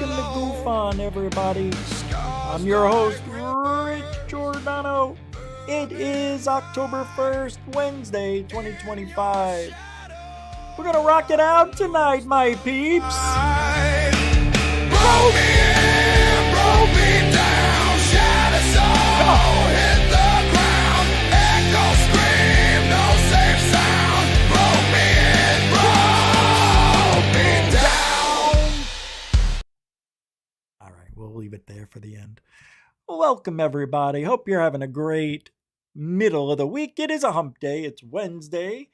Welcome to Goof On, everybody. I'm your host, Rich Giordano. It is October 1st, Wednesday, 2025. We're gonna rock it out tonight, my peeps. Broke me in, broke me down, shattered soul, hit the ground, echo scream, no safe sound. Broke me in, broke me down. All right, we'll leave it there for the end. Welcome, everybody. Hope you're having a great middle of the week. It is a hump day. It's Wednesday.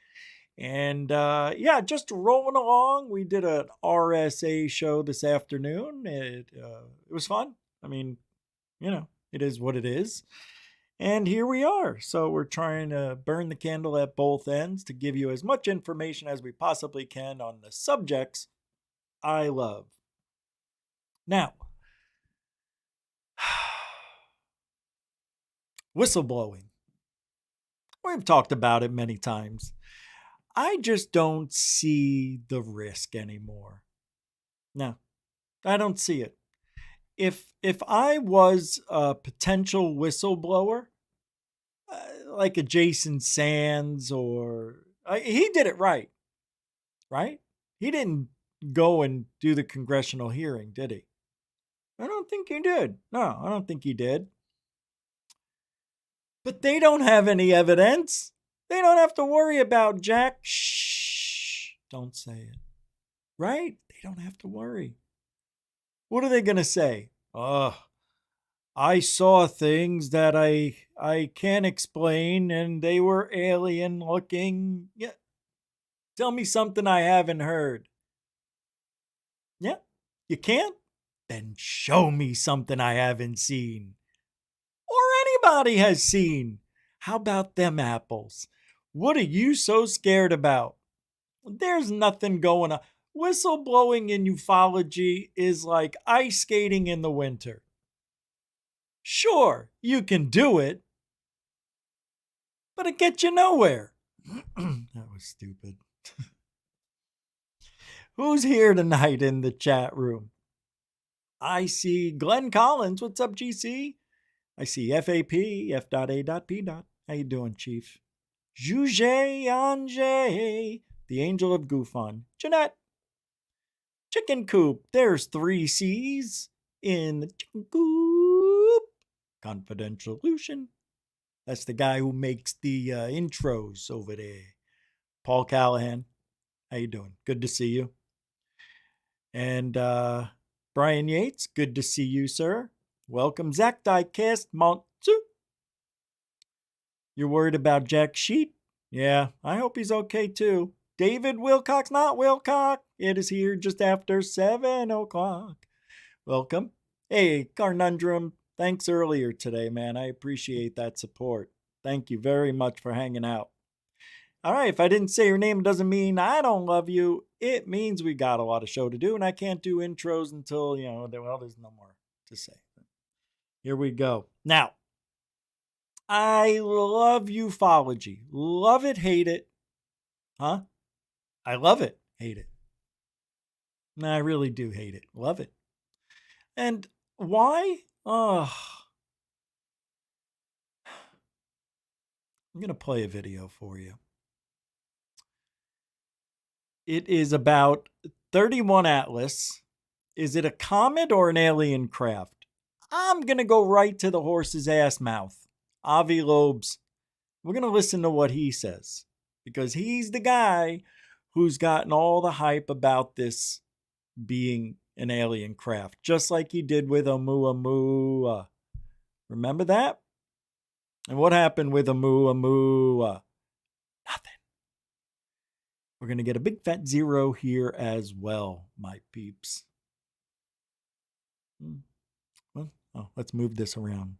And just rolling along. We did an RSA show this afternoon. It was fun. I mean, it is what it is. And here we are. So we're trying to burn the candle at both ends to give you as much information as we possibly can on the subjects I love. Now, whistleblowing. We've talked about it many times. I just don't see the risk anymore. No, I don't see it. If I was a potential whistleblower, like a Jason Sands he did it right? He didn't go and do the congressional hearing, did he? I don't think he did. No, I don't think he did. But they don't have any evidence. They don't have to worry about Jack. Shh, don't say it. Right? They don't have to worry. What are they going to say? I saw things that I can't explain and they were alien looking. Yeah. Tell me something I haven't heard. Yeah? You can't? Then show me something I haven't seen. Or anybody has seen. How about them apples? What are you so scared about? There's nothing going on. Whistleblowing in ufology is like ice skating in the winter. Sure, you can do it, but it gets you nowhere. That was stupid. Who's here tonight in the chat room? I see Glenn Collins. What's up, GC? I see FAP, F.A.P. How you doing, Chief? Juge Ange, the angel of Goofon. Jeanette. Chicken coop. There's 3 C's in the chicken coop. Confidential Lucian. That's the guy who makes the intros over there. Paul Callahan. How you doing? Good to see you. And Brian Yates. Good to see you, sir. Welcome, Zach Diecast Montsu. You're worried about Jack Sheet? Yeah, I hope he's okay too. David Wilcox, not Wilcox. It is here just after 7 o'clock. Welcome. Hey, Carnundrum, thanks earlier today, man. I appreciate that support. Thank you very much for hanging out. All right, if I didn't say your name, it doesn't mean I don't love you. It means we got a lot of show to do, and I can't do intros until, there's no more to say. Here we go. Now, I love ufology. Love it, hate it. Huh? I love it, hate it. No, I really do hate it. Love it. And why? I'm going to play a video for you. It is about 31 Atlas. Is it a comet or an alien craft? I'm going to go right to the horse's ass mouth. Avi Loeb's. We're going to listen to what he says. Because he's the guy who's gotten all the hype about this being an alien craft. Just like he did with Oumuamua. Remember that? And what happened with Oumuamua? Nothing. We're going to get a big fat 0 here as well, my peeps. Well, let's move this around.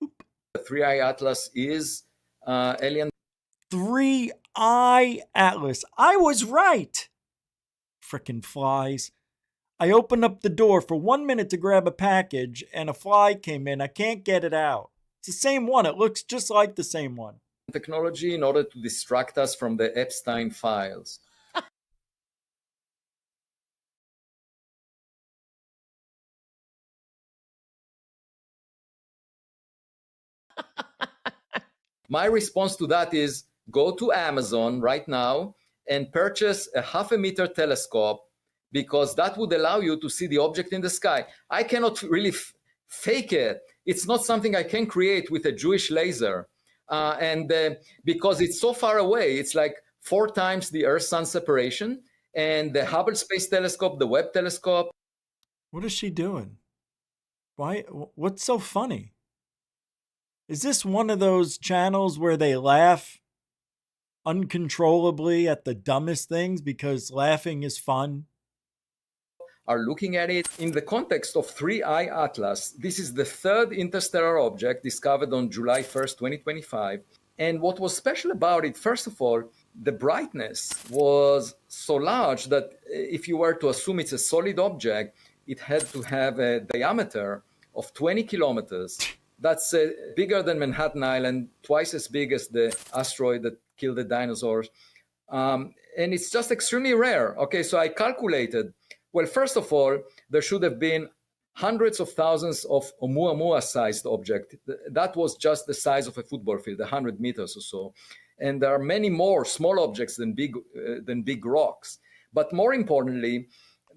The 3-Eye Atlas is alien. 3-Eye Atlas. I was right. Frickin' flies. I opened up the door for 1 minute to grab a package and a fly came in. I can't get it out. It's the same one. It looks just like the same one. Technology in order to distract us from the Epstein files. My response to that is go to Amazon right now and purchase a 0.5 meter telescope, because that would allow you to see the object in the sky. I cannot really fake it. It's not something I can create with a Jewish laser. Because it's so far away, it's like 4 times the Earth-Sun separation. And the Hubble Space Telescope, the Webb Telescope. What is she doing? Why? What's so funny? Is this one of those channels where they laugh uncontrollably at the dumbest things because laughing is fun? Are looking at it in the context of 3I Atlas. This is the third interstellar object discovered on July 1st, 2025. And what was special about it, first of all, the brightness was so large that if you were to assume it's a solid object, it had to have a diameter of 20 kilometers. That's bigger than Manhattan Island, twice as big as the asteroid that killed the dinosaurs. And it's just extremely rare. Okay, so I calculated. Well, first of all, there should have been hundreds of thousands of Oumuamua-sized objects. That was just the size of a football field, 100 meters or so. And there are many more small objects than big rocks. But more importantly,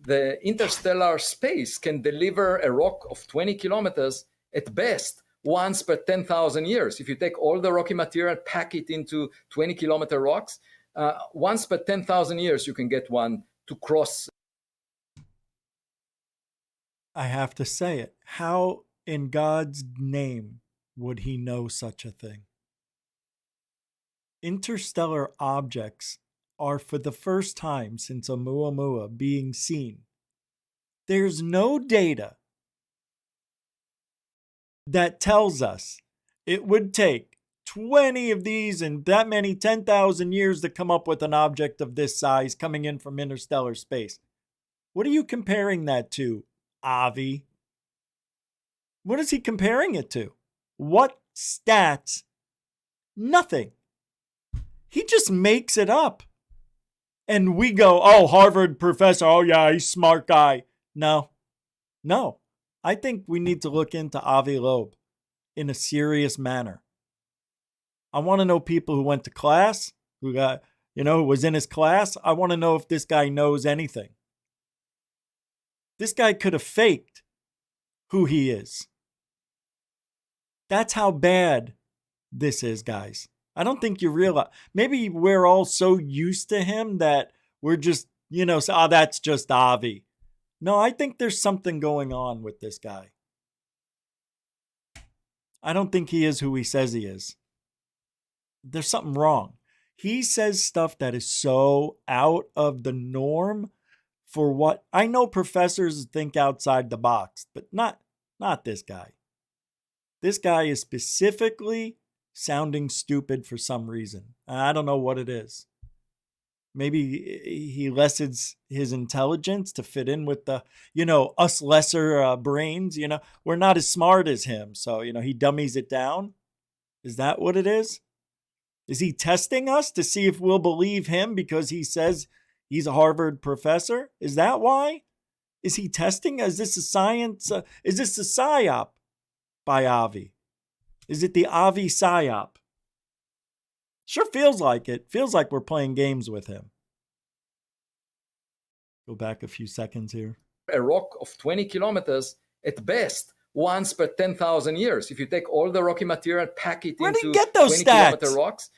the interstellar space can deliver a rock of 20 kilometers at best once per 10,000 years. If you take all the rocky material, pack it into 20-kilometer rocks, once per 10,000 years, you can get one to cross. I have to say it. How in God's name would he know such a thing? Interstellar objects are for the first time since Oumuamua being seen. There's no data that tells us it would take 20 of these and that many 10,000 years to come up with an object of this size coming in from interstellar space. What are you comparing that to, Avi? What is he comparing it to? What stats? Nothing. He just makes it up. And we go, oh, Harvard professor, oh yeah, he's a smart guy. No. I think we need to look into Avi Loeb in a serious manner. I want to know people who went to class, who was in his class. I want to know if this guy knows anything. This guy could have faked who he is. That's how bad this is, guys. I don't think you realize. Maybe we're all so used to him that we're just, that's just Avi. No, I think there's something going on with this guy. I don't think he is who he says he is. There's something wrong. He says stuff that is so out of the norm for what I know professors think outside the box, but not this guy. This guy is specifically sounding stupid for some reason. I don't know what it is. Maybe he lessens his intelligence to fit in with the, us lesser brains. We're not as smart as him. So, he dummies it down. Is that what it is? Is he testing us to see if we'll believe him because he says he's a Harvard professor? Is that why? Is he testing? Is this a science? Is this a psyop by Avi? Is it the Avi psyop? Sure feels like it. Feels like we're playing games with him. Go back a few seconds here. A rock of 20 kilometers at best once per 10,000 years. If you take all the rocky material, pack it Where into did he get those 20-kilometer stats? rocks,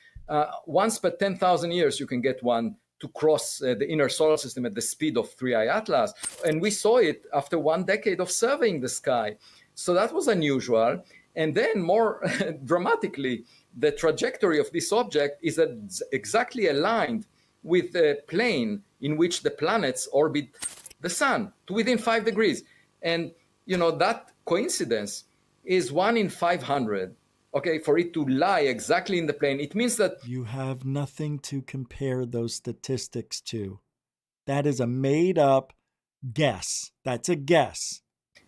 once per 10,000 years, you can get one to cross the inner solar system at the speed of 3I Atlas. And we saw it after 1 decade of surveying the sky. So that was unusual. And then more dramatically, the trajectory of this object is exactly aligned with the plane in which the planets orbit the sun to within 5 degrees. And, that coincidence is 1 in 500. Okay, for it to lie exactly in the plane, it means that you have nothing to compare those statistics to. That is a made up guess. That's a guess.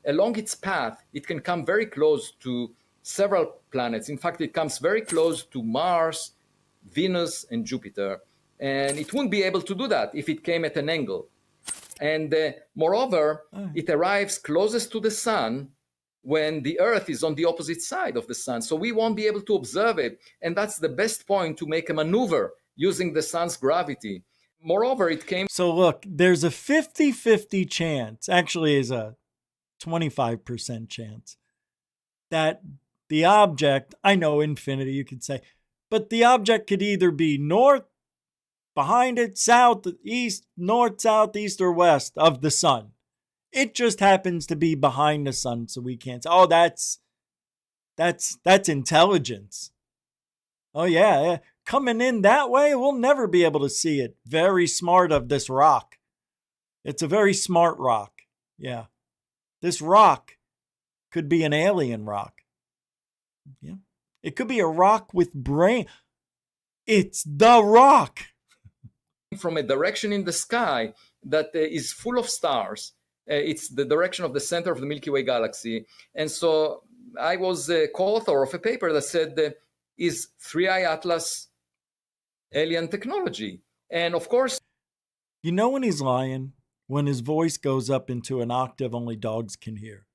Along its path, it can come very close to several planets. In fact, it comes very close to Mars, Venus, and Jupiter. And it wouldn't be able to do that if it came at an angle. And moreover, it arrives closest to the sun when the Earth is on the opposite side of the sun. So we won't be able to observe it. And that's the best point to make a maneuver using the sun's gravity. Moreover, it came. So look, there's a 50-50 chance, actually is a 25% chance, that the object, I know infinity, you could say, but the object could either be north, behind it, south, east, north, south, east, or west of the sun. It just happens to be behind the sun, so we can't say, oh, that's intelligence. Oh yeah, coming in that way, we'll never be able to see it. Very smart of this rock. It's a very smart rock. Yeah. This rock could be an alien rock. Yeah. It could be a rock with brain. It's the rock. From a direction in the sky that is full of stars. It's the direction of the center of the Milky Way galaxy. And so I was a co-author of a paper that said, is 3i Atlas alien technology? And of course... You know when he's lying? When his voice goes up into an octave only dogs can hear.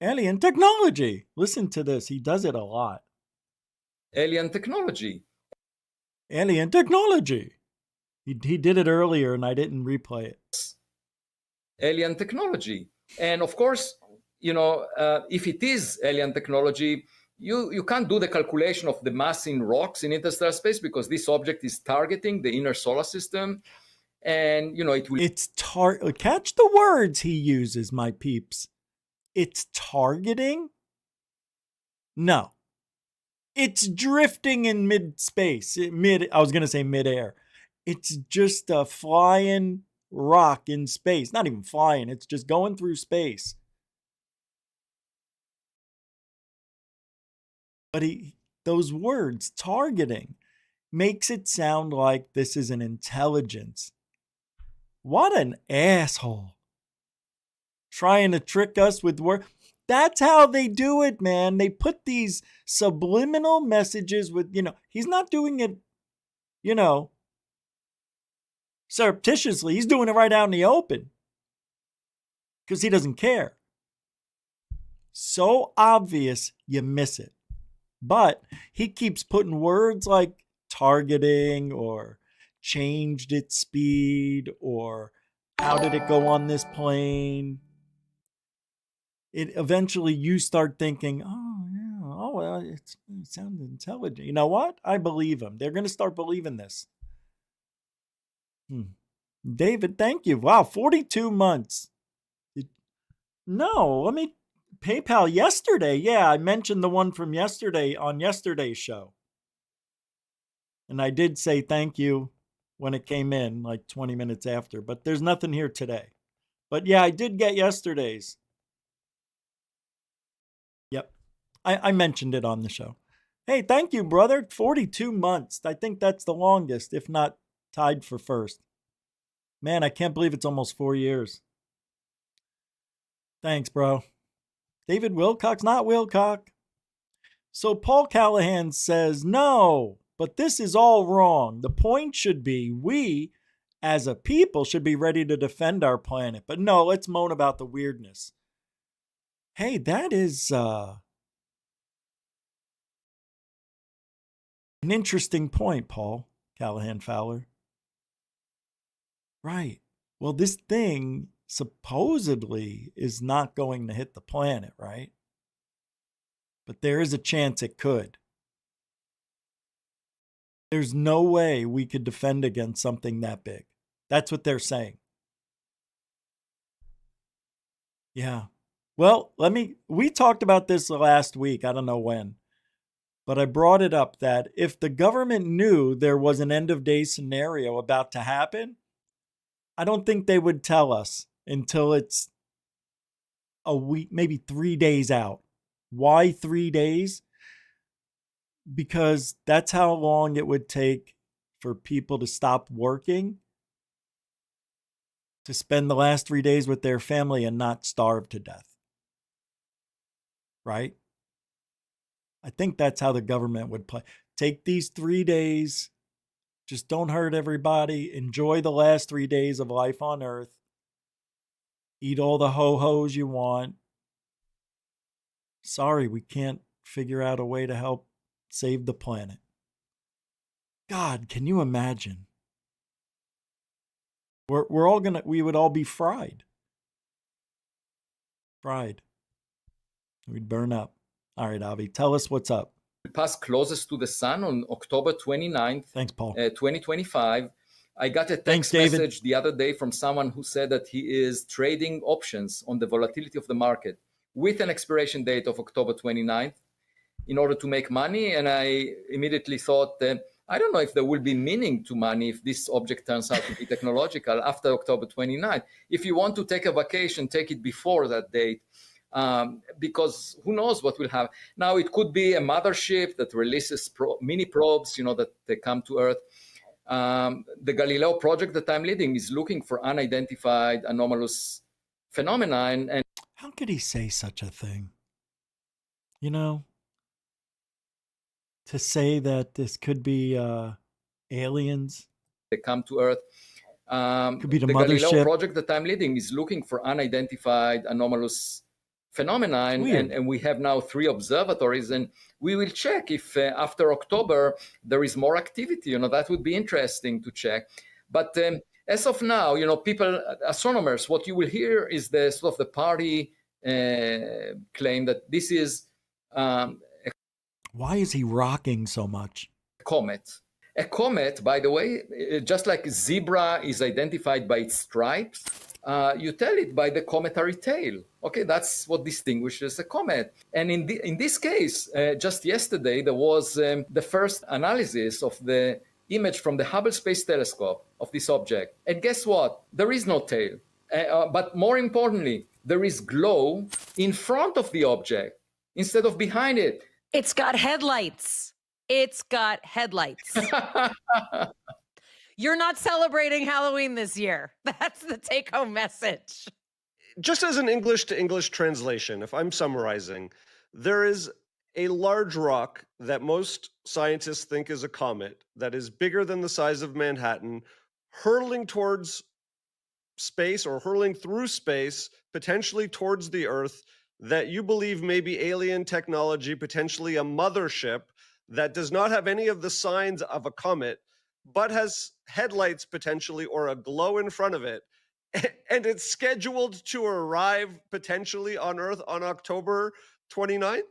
Alien technology. Listen to this. He does it a lot. Alien technology. Alien technology. He did it earlier and I didn't replay it. Alien technology. And of course, if it is alien technology, you can't do the calculation of the mass in rocks in interstellar space because this object is targeting the inner solar system. And, it will... Catch the words he uses, my peeps. It's targeting? No. It's drifting in mid-space. I was going to say mid-air. It's just a flying rock in space. Not even flying. It's just going through space. But those words, targeting, makes it sound like this is an intelligence. What an asshole. Trying to trick us with words. That's how they do it, man. They put these subliminal messages with, he's not doing it, surreptitiously. He's doing it right out in the open. Because he doesn't care. So obvious, you miss it. But he keeps putting words like targeting or changed its speed or how did it go on this plane. It eventually you start thinking, oh yeah, oh well, it sounds intelligent. You know what? I believe him. They're going to start believing this. David, thank you. Wow, 42 months. No, let me PayPal yesterday. Yeah, I mentioned the one from yesterday on yesterday's show. And I did say thank you when it came in, like 20 minutes after. But there's nothing here today. But yeah, I did get yesterday's. Yep. I mentioned it on the show. Hey, thank you, brother. 42 months. I think that's the longest, if not tied for first. Man, I can't believe it's almost 4 years. Thanks, bro. David Wilcox, not Wilcock. So Paul Callahan says, no, but this is all wrong. The point should be we, as a people, should be ready to defend our planet. But no, let's moan about the weirdness. Hey, that is an interesting point, Paul Callahan Fowler. Right. Well, this thing supposedly is not going to hit the planet, right? But there is a chance it could. There's no way we could defend against something that big. That's what they're saying. Yeah. Well, we talked about this last week. I don't know when. But I brought it up that if the government knew there was an end of day scenario about to happen, I don't think they would tell us until it's a week, maybe 3 days out. Why 3 days? Because that's how long it would take for people to stop working, to spend the last 3 days with their family and not starve to death. Right? I think that's how the government would play. Take these 3 days. Just don't hurt everybody. Enjoy the last 3 days of life on Earth. Eat all the ho-hos you want. sorry, we can't figure out a way to help save the planet. God, can you imagine? We would all be fried. Fried. We'd burn up. All right, Avi, tell us what's up. Pass closest to the sun on October 29th, Thanks, Paul. 2025. I got a text message the other day from someone who said that he is trading options on the volatility of the market with an expiration date of October 29th in order to make money. And I immediately thought, I don't know if there will be meaning to money if this object turns out to be technological after October 29th. If you want to take a vacation, take it before that date. Because who knows what will happen. Now, it could be a mothership that releases mini probes, that they come to Earth. The Galileo project that I'm leading is looking for unidentified anomalous phenomena. And how could he say such a thing? To say that this could be aliens. They come to Earth. Could be the Galileo mothership. project that I'm leading is looking for unidentified anomalous phenomena, and we have now 3 observatories, and we will check if after October there is more activity. That would be interesting to check. But as of now, people, astronomers, what you will hear is the sort of the party claim that this is why is he rocking so much? Comet. A comet, by the way, just like a zebra is identified by its stripes, you tell it by the cometary tail. Okay, that's what distinguishes a comet. And in this case, just yesterday, there was the first analysis of the image from the Hubble Space Telescope of this object. And guess what? There is no tail. But more importantly, there is glow in front of the object instead of behind it. It's got headlights. It's got headlights. You're not celebrating Halloween this year. That's the take-home message. Just as an English to English translation, if I'm summarizing, there is a large rock that most scientists think is a comet that is bigger than the size of Manhattan, hurling towards space or hurling through space, potentially towards the Earth, that you believe may be alien technology, potentially a mothership that does not have any of the signs of a comet, but has headlights potentially or a glow in front of it. And it's scheduled to arrive potentially on Earth on October 29th?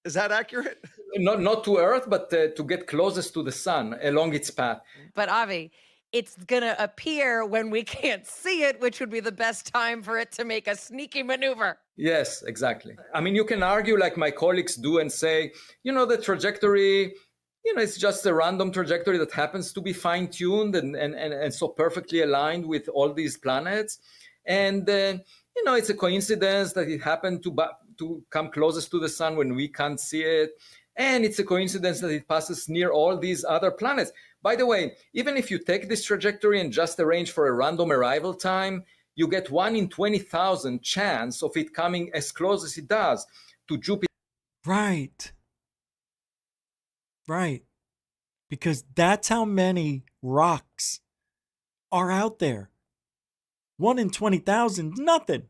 Is that accurate? Not to Earth, but to get closest to the sun along its path. But Avi, it's going to appear when we can't see it, which would be the best time for it to make a sneaky maneuver. Yes, exactly. I mean, you can argue like my colleagues do and say, the trajectory, it's just a random trajectory that happens to be fine-tuned and so perfectly aligned with all these planets. And, it's a coincidence that it happened to come closest to the sun when we can't see it. And it's a coincidence that it passes near all these other planets. By the way, even if you take this trajectory and just arrange for a random arrival time, you get 1 in 20,000 chance of it coming as close as it does to Jupiter. Right. Because that's how many rocks are out there. 1 in 20,000, nothing.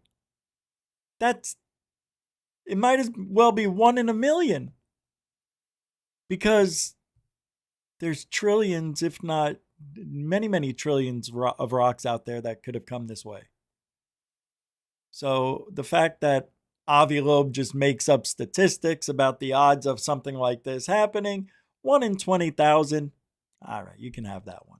It might as well be 1 in a million. Because there's trillions, if not many, many trillions of rocks out there that could have come this way. So the fact that Avi Loeb just makes up statistics about the odds of something like this happening, 1 in 20,000, all right, you can have that one.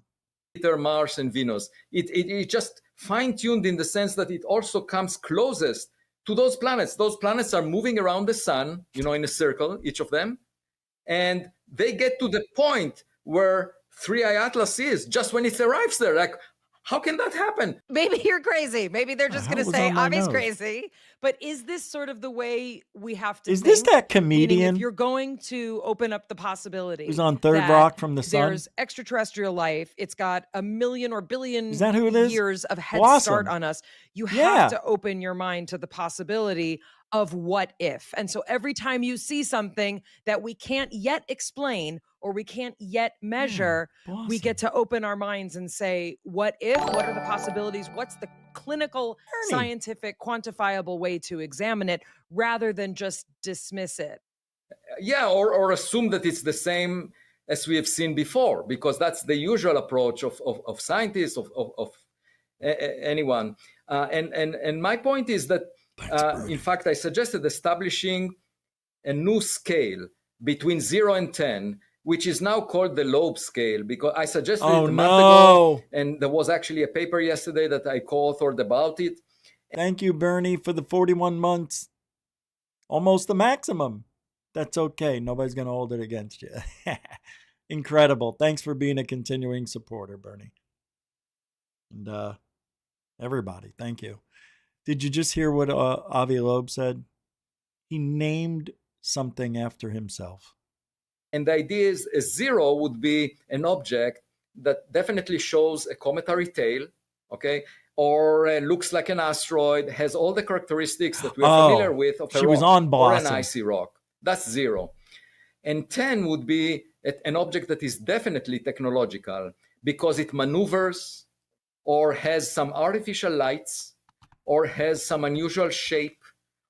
Mars and Venus. It just fine-tuned in the sense that it also comes closest to those planets. Those planets are moving around the sun, in a circle, each of them. And they get to the point where 3I Atlas is just when it arrives there. Like, how can that happen? Maybe you're crazy. Maybe they're just going to say Avi's nose. Crazy. But is this sort of the way we have to Is think? this that comedian? Meaning if you're going to open up the possibility who's on Third that Rock from the sun? There's extraterrestrial life. It's got 1 million or billion Is that who it is? years of head Awesome. start on us. You have Yeah. to open your mind to the possibility of what if. And so every time you see something that we can't yet explain or we can't yet measure, we get to open our minds and say, what if? What are the possibilities? What's the clinical, Bernie. scientific, quantifiable way to examine it rather than just dismiss it. Yeah, or assume that it's the same as we have seen before, because that's the usual approach of scientists, of anyone. And my point is that, in fact, I suggested establishing a new scale between 0 and 10, which is now called the Loeb scale, because I suggested it a month ago, and there was actually a paper yesterday that I co-authored about it. Thank you, Bernie, for the 41 months. Almost the maximum. That's okay. Nobody's going to hold it against you. Incredible. Thanks for being a continuing supporter, Bernie. And everybody, thank you. Did you just hear what Avi Loeb said? He named something after himself. And the idea is a 0 would be an object that definitely shows a cometary tail, okay, or looks like an asteroid, has all the characteristics that we're familiar with of a rock or an icy rock. That's 0. And 10 would be an object that is definitely technological because it maneuvers or has some artificial lights or has some unusual shape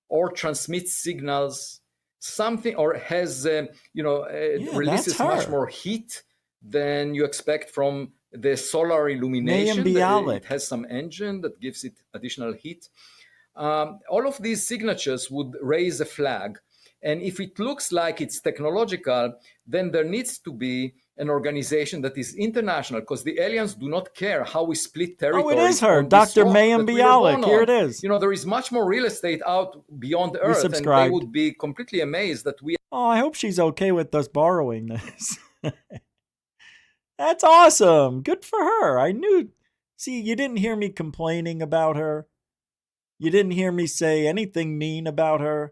or transmits signals, something, or has, releases much more heat than you expect from the solar illumination. It has some engine that gives it additional heat. All of these signatures would raise a flag. And if it looks like it's technological, then there needs to be an organization that is international, because the aliens do not care how we split territories. Oh, it is her, Dr. Mayim Bialik. Here it is. There is much more real estate out beyond Earth, and they would be completely amazed that we... Oh, I hope she's okay with us borrowing this. That's awesome. Good for her. I knew. See, you didn't hear me complaining about her. You didn't hear me say anything mean about her.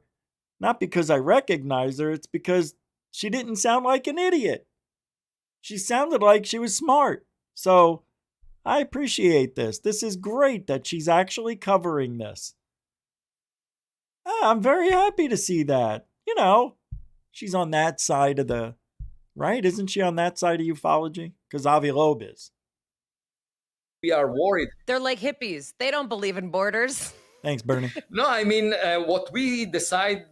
Not because I recognize her, it's because she didn't sound like an idiot. She sounded like she was smart. So I appreciate this. This is great that she's actually covering this. I'm very happy to see that. She's on that side of the... Right? Isn't she on that side of ufology? Because Avi Loeb is. We are worried. They're like hippies. They don't believe in borders. Thanks, Bernie. No, I mean, what we decide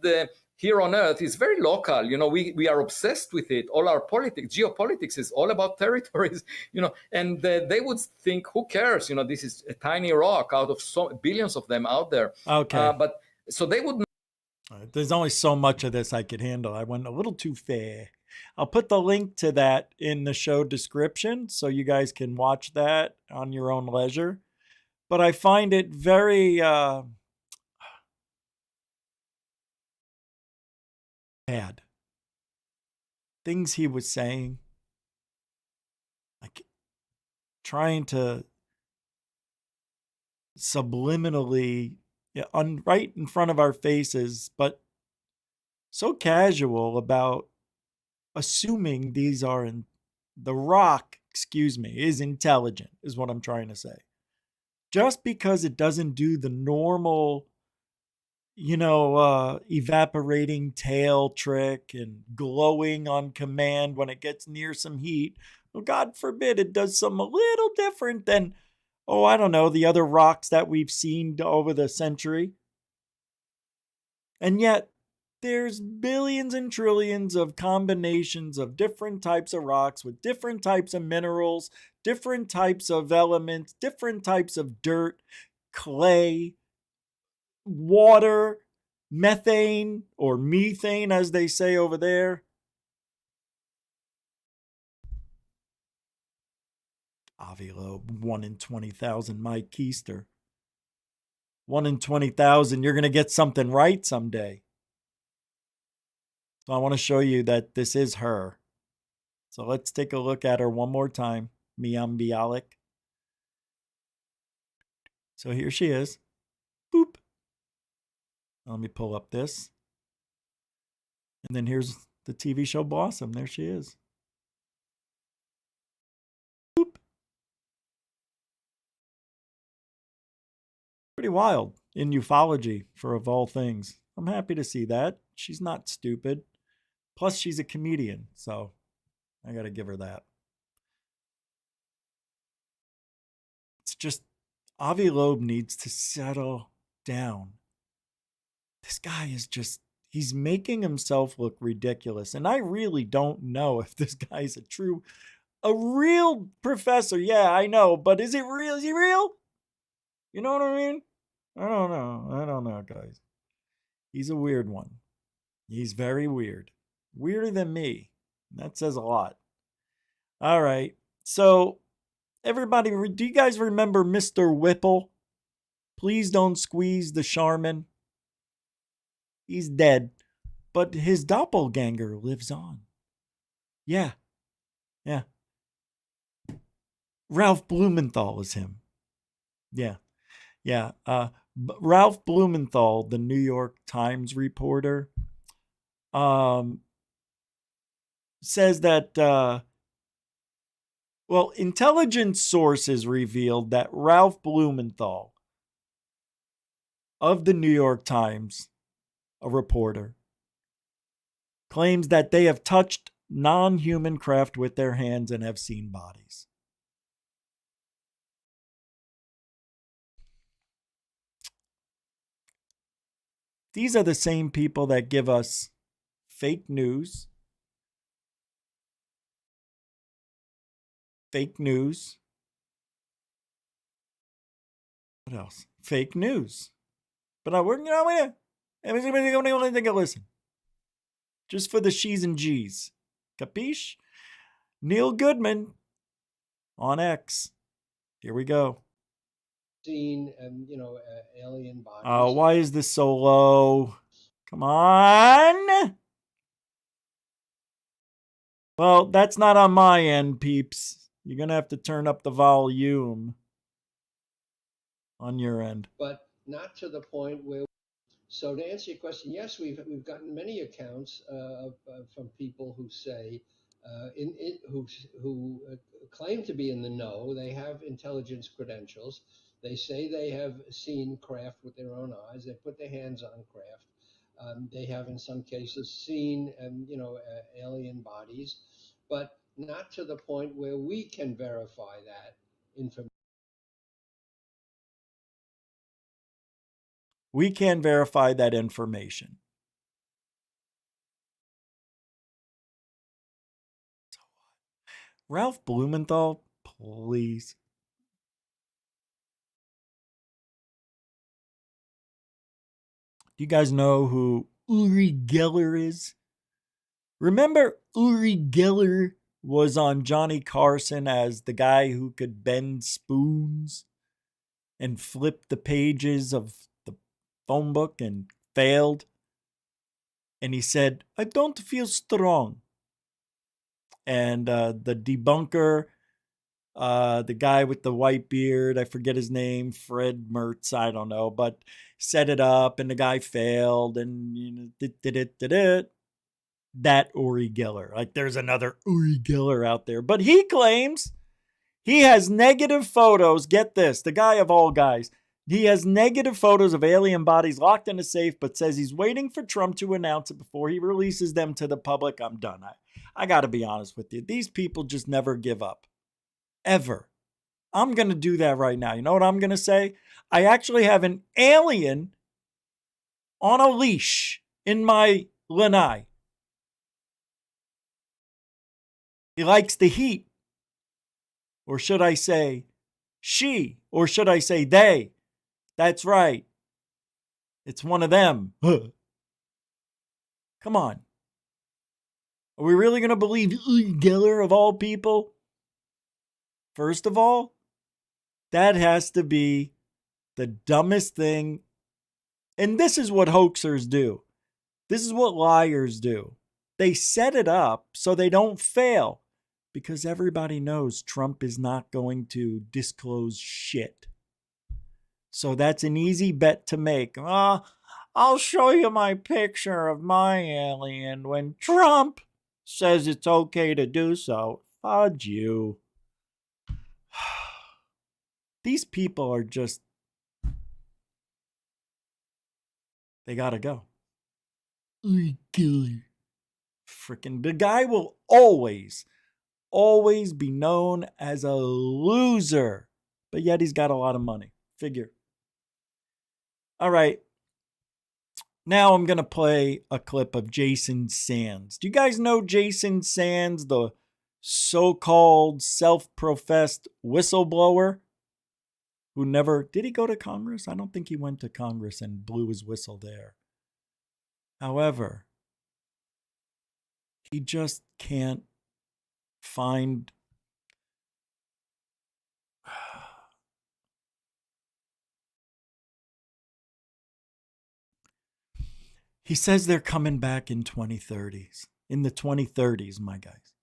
here on Earth is very local. We are obsessed with it. All our geopolitics is all about territories, and they would think, who cares? This is a tiny rock out of billions of them out there. Okay. But so they would... There's only so much of this I could handle. I went a little too fair. I'll put the link to that in the show description so you guys can watch that on your own leisure. But I find it very bad. Things he was saying, like trying to subliminally, right in front of our faces, but so casual about assuming these are the rock, is intelligent, is what I'm trying to say. Just because it doesn't do the normal, evaporating tail trick and glowing on command when it gets near some heat. Well, God forbid it does something a little different than, the other rocks that we've seen over the century. And yet, there's billions and trillions of combinations of different types of rocks with different types of minerals, different types of elements, different types of dirt, clay, water, methane, or methane, as they say over there. Avi Loeb, 1 in 20,000, Mike Keister. 1 in 20,000, you're going to get something right someday. So I want to show you that this is her. So let's take a look at her one more time. Mayim Bialik. So here she is. Boop. Let me pull up this. And then here's the TV show Blossom. There she is. Boop. Pretty wild in ufology, of all things. I'm happy to see that. She's not stupid. Plus, she's a comedian, so I got to give her that. It's just Avi Loeb needs to settle down. This guy is just, he's making himself look ridiculous. And I really don't know if this guy's a real professor. Yeah, I know, but is it real? Is he real? You know what I mean? I don't know, guys. He's a weird one. He's very weird. Weirder than me. That says a lot. All right. So, everybody, do you guys remember Mr. Whipple? Please don't squeeze the Charmin. He's dead. But his doppelganger lives on. Yeah. Yeah. Ralph Blumenthal is him. Yeah. Yeah. Ralph Blumenthal, the New York Times reporter, says that, intelligence sources revealed that Ralph Blumenthal of the New York Times, a reporter, claims that they have touched non-human craft with their hands and have seen bodies. These are the same people that give us fake news. Fake news. What else? Fake news. But we're, everybody's going to take a listen. Just for the she's and G's. Capiche? Neil Goodman on X. Here we go. Seen, alien bodies. Why is this so low? Come on. Well, that's not on my end, peeps. You're going to have to turn up the volume on your end. But not to the point where. So to answer your question, yes, we've gotten many accounts from people who say who claim to be in the know. They have intelligence credentials. They say they have seen craft with their own eyes. They put their hands on craft. They have, in some cases, seen alien bodies, but not to the point where we can verify that information. We can verify that information. Ralph Blumenthal, please. Do you guys know who Uri Geller is? Remember Uri Geller was on Johnny Carson as the guy who could bend spoons and flip the pages of the phone book and failed? And he said, I don't feel strong. And the debunker, the guy with the white beard, I forget his name, Fred Mertz, I don't know, but set it up and the guy failed and that Uri Geller. Like there's another Uri Geller out there. But he claims he has negative photos. Get this, the guy of all guys. He has negative photos of alien bodies locked in a safe, but says he's waiting for Trump to announce it before he releases them to the public. I'm done. I got to be honest with you. These people just never give up. Ever. I'm going to do that right now. You know what I'm going to say? I actually have an alien on a leash in my lanai. He likes the heat. Or should I say she? Or should I say they? That's right. It's one of them. Come on. Are we really going to believe Geller of all people? First of all, that has to be the dumbest thing. And this is what hoaxers do. This is what liars do. They set it up so they don't fail because everybody knows Trump is not going to disclose shit. So that's an easy bet to make. I'll show you my picture of my alien when Trump says it's okay to do so. Fudge you. These people are just, they gotta go. Freaking, the guy will always be known as a loser, but yet he's got a lot of money. figure. All right. Now I'm going to play a clip of Jason Sands. Do you guys know Jason Sands, the so-called self-professed whistleblower who never... Did he go to Congress? I don't think he went to Congress and blew his whistle there. However, he just can't find... He says they're coming back in 2030s. In the 2030s, my guys.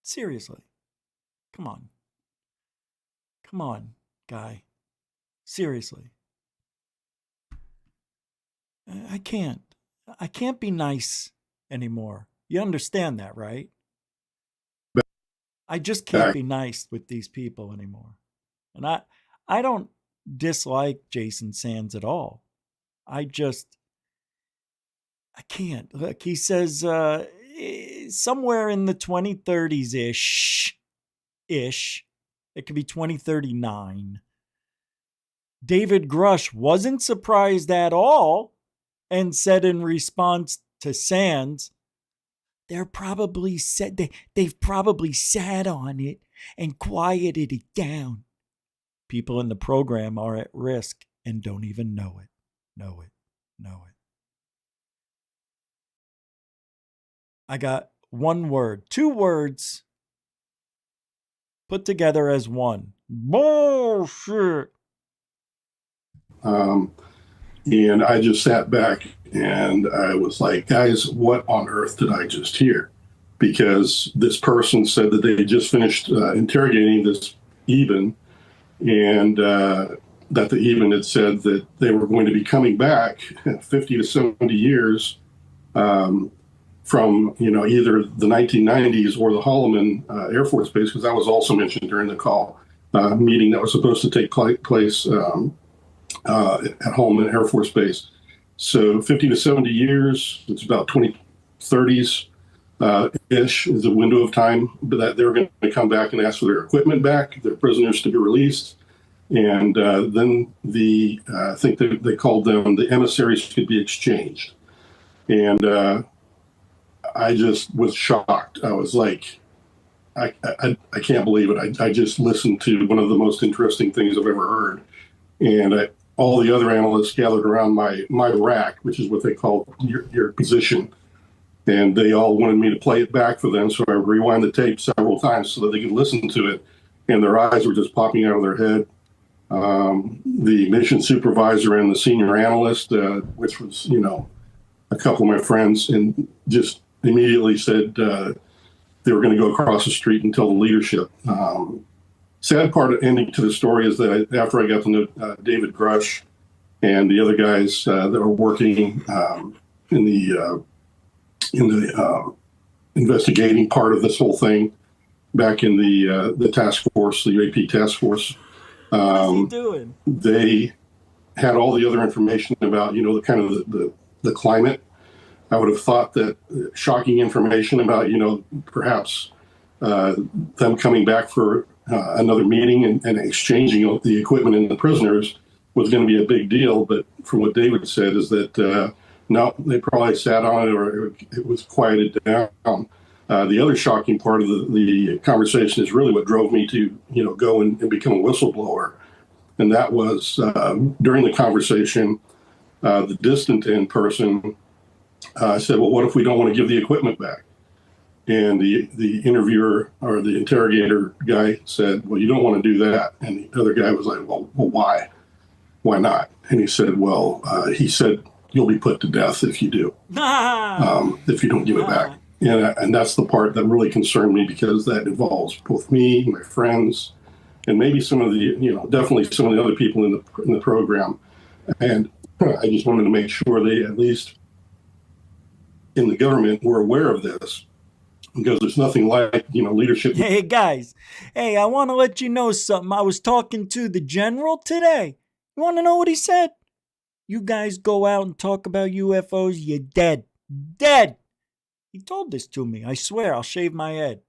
Seriously. Come on. Come on, guy. Seriously. I can't. I can't be nice anymore. You understand that, right? I just can't be nice with these people anymore. And I don't dislike Jason Sands at all. I can't. Look, he says somewhere in the 2030s ish, it could be 2039. David Grush wasn't surprised at all and said in response to Sands, they've probably sat on it and quieted it down. People in the program are at risk and don't even know it. Know it. I got one word, two words put together as one. Bullshit. And I just sat back and I was like, guys, what on earth did I just hear? Because this person said that they just finished interrogating this Eben, and that the Eben had said that they were going to be coming back 50 to 70 years from, either the 1990s or the Holloman Air Force Base, because that was also mentioned during the call meeting that was supposed to take place at Holloman Air Force Base. So 50 to 70 years, it's about 2030s ish is a window of time that they're going to come back and ask for their equipment back, their prisoners to be released. And then I think they called them, the emissaries could be exchanged. And I just was shocked. I was like, I can't believe it. I just listened to one of the most interesting things I've ever heard. And all the other analysts gathered around my rack, which is what they call your position. And they all wanted me to play it back for them. So I rewound the tape several times so that they could listen to it. And their eyes were just popping out of their head. The mission supervisor and the senior analyst, which was, a couple of my friends, and just immediately said they were going to go across the street and tell the leadership. Sad part of ending to the story is that after I got to know David Grush and the other guys that were working in the investigating part of this whole thing back in the task force, the UAP task force, what's he doing? They had all the other information about the kind of the climate. I would have thought that shocking information about perhaps them coming back for another meeting and exchanging the equipment and the prisoners was going to be a big deal. But from what David said is that no, they probably sat on it or it was quieted down. The other shocking part of the conversation is really what drove me to go and become a whistleblower. And that was during the conversation, the distant end person said, well, what if we don't want to give the equipment back? And the interviewer or the interrogator guy said, well, you don't want to do that. And the other guy was like, well, why? Why not? And he said, well, you'll be put to death if you do, if you don't give it back. And that's the part that really concerned me, because that involves both me, my friends, and maybe some of the, definitely some of the other people in the program. And I just wanted to make sure they, at least in the government, were aware of this. Because there's nothing like, leadership. Hey, guys. Hey, I want to let you know something. I was talking to the general today. You want to know what he said? You guys go out and talk about UFOs, you're dead. Dead. He told this to me. I swear, I'll shave my head.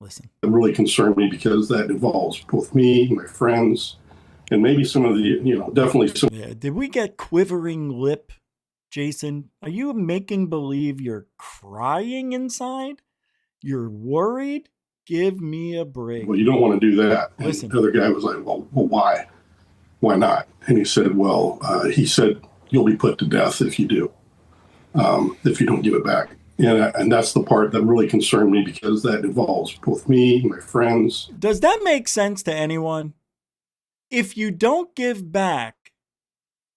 Listen. It really concerned me because that involves both me, my friends, and maybe some of the, definitely some. Yeah. Did we get quivering lip, Jason? Are you making believe you're crying inside? You're worried? Give me a break. Well, you don't want to do that. And Listen. the other guy was like, well, why? Why not? And he said, he said, you'll be put to death if you do, if you don't give it back. And that's the part that really concerned me because that involves both me, my friends. Does that make sense to anyone? If you don't give back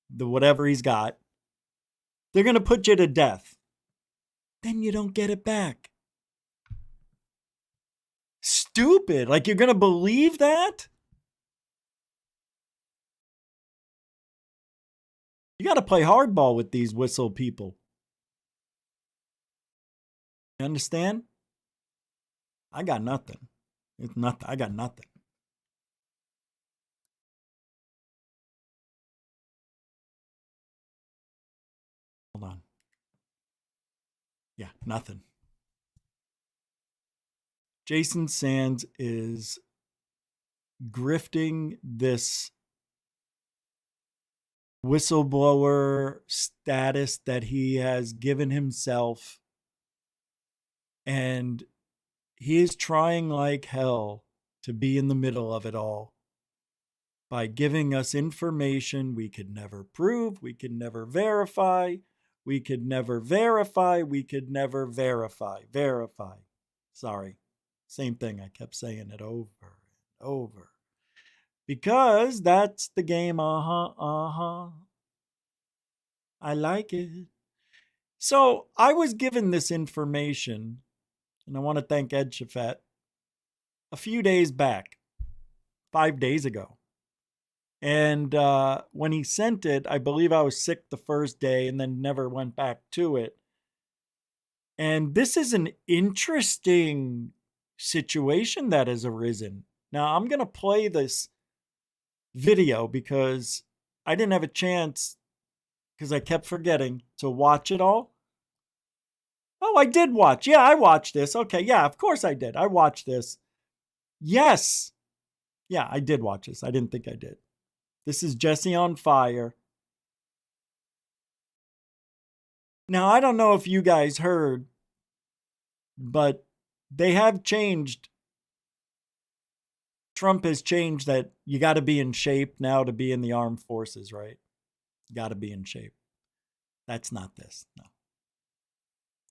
the whatever he's got, they're going to put you to death. Then you don't get it back. Stupid. Like, you're going to believe that? You got to play hardball with these whistle people. You understand? I got nothing. It's nothing. I got nothing. Hold on. Yeah, nothing. Jason Sands is grifting this whistleblower status that he has given himself, and he is trying like hell to be in the middle of it all by giving us information we could never prove, we could never verify, we could never verify, we could never verify. Sorry, same thing. I kept saying it over and over because that's the game. I like it. So I was given this information, and I want to thank Ed Shafet, a few days back, 5 days ago. And when he sent it, I believe I was sick the first day and then never went back to it. And this is an interesting situation that has arisen. Now, I'm going to play this video because I didn't have a chance, because I kept forgetting to watch it all. Oh, I did watch. Yeah, I watched this. Okay, yeah, of course I did. I watched this. Yes. Yeah, I did watch this. I didn't think I did. This is Jesse on Fire. Now, I don't know if you guys heard, but they have changed. Trump has changed that you got to be in shape now to be in the armed forces, right? You got to be in shape. That's not this. No.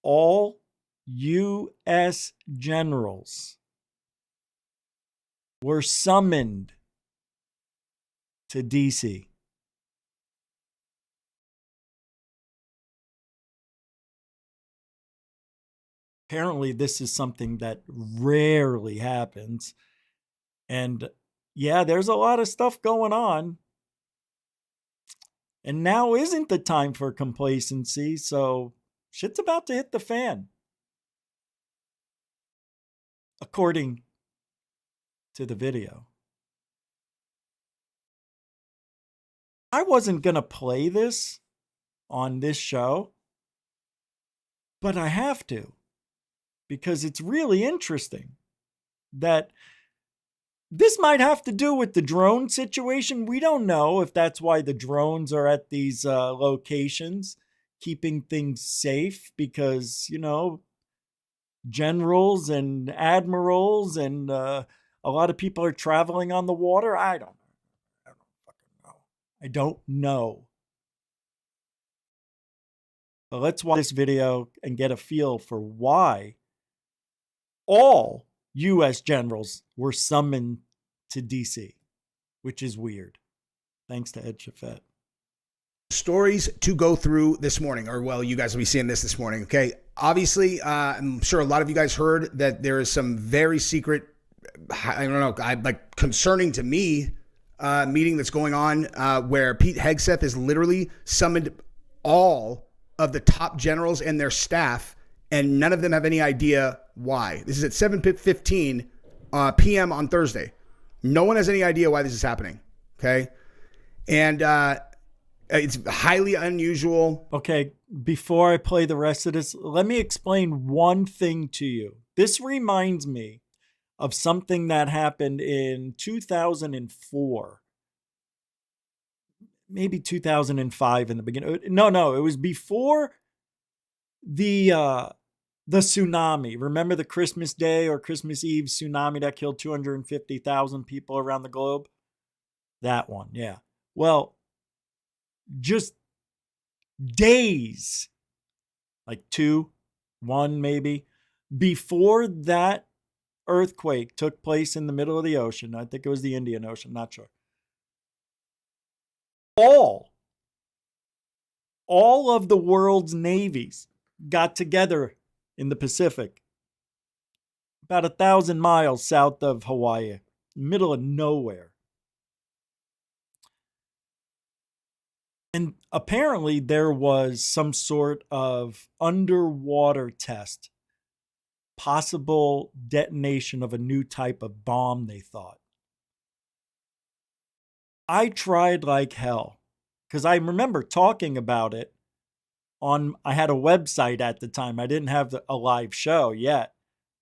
All U.S. generals were summoned to D.C. Apparently, this is something that rarely happens. And yeah, there's a lot of stuff going on. And now isn't the time for complacency, so shit's about to hit the fan. According to the video. I wasn't going to play this on this show, but I have to, because it's really interesting that this might have to do with the drone situation. We don't know if that's why the drones are at these locations, keeping things safe, because, generals and admirals and a lot of people are traveling on the water. I don't fucking know. I don't know. But let's watch this video and get a feel for why all U.S. generals were summoned to D.C., which is weird. Thanks to Ed Shafet. Stories to go through this morning, or well, you guys will be seeing this morning. Okay. Obviously, I'm sure a lot of you guys heard that there is some very secret, I don't know, like concerning to me, meeting that's going on where Pete Hegseth has literally summoned all of the top generals and their staff, and none of them have any idea why. This is at 7:15 p.m. on Thursday. No one has any idea why this is happening. Okay. And it's highly unusual. Okay, before I play the rest of this, let me explain one thing to you. This reminds me of something that happened in 2004. Maybe 2005 in the beginning. No, it was before the tsunami. Remember the Christmas Day or Christmas Eve tsunami that killed 250,000 people around the globe? That one, yeah. Well, just days, like 2, 1 maybe, before that earthquake took place in the middle of the ocean. I think it was the Indian Ocean, not sure. All of the world's navies got together in the Pacific, about 1,000 miles south of Hawaii, middle of nowhere. And apparently there was some sort of underwater test, possible detonation of a new type of bomb, they thought. I tried like hell because I remember talking about it I had a website at the time. I didn't have a live show yet,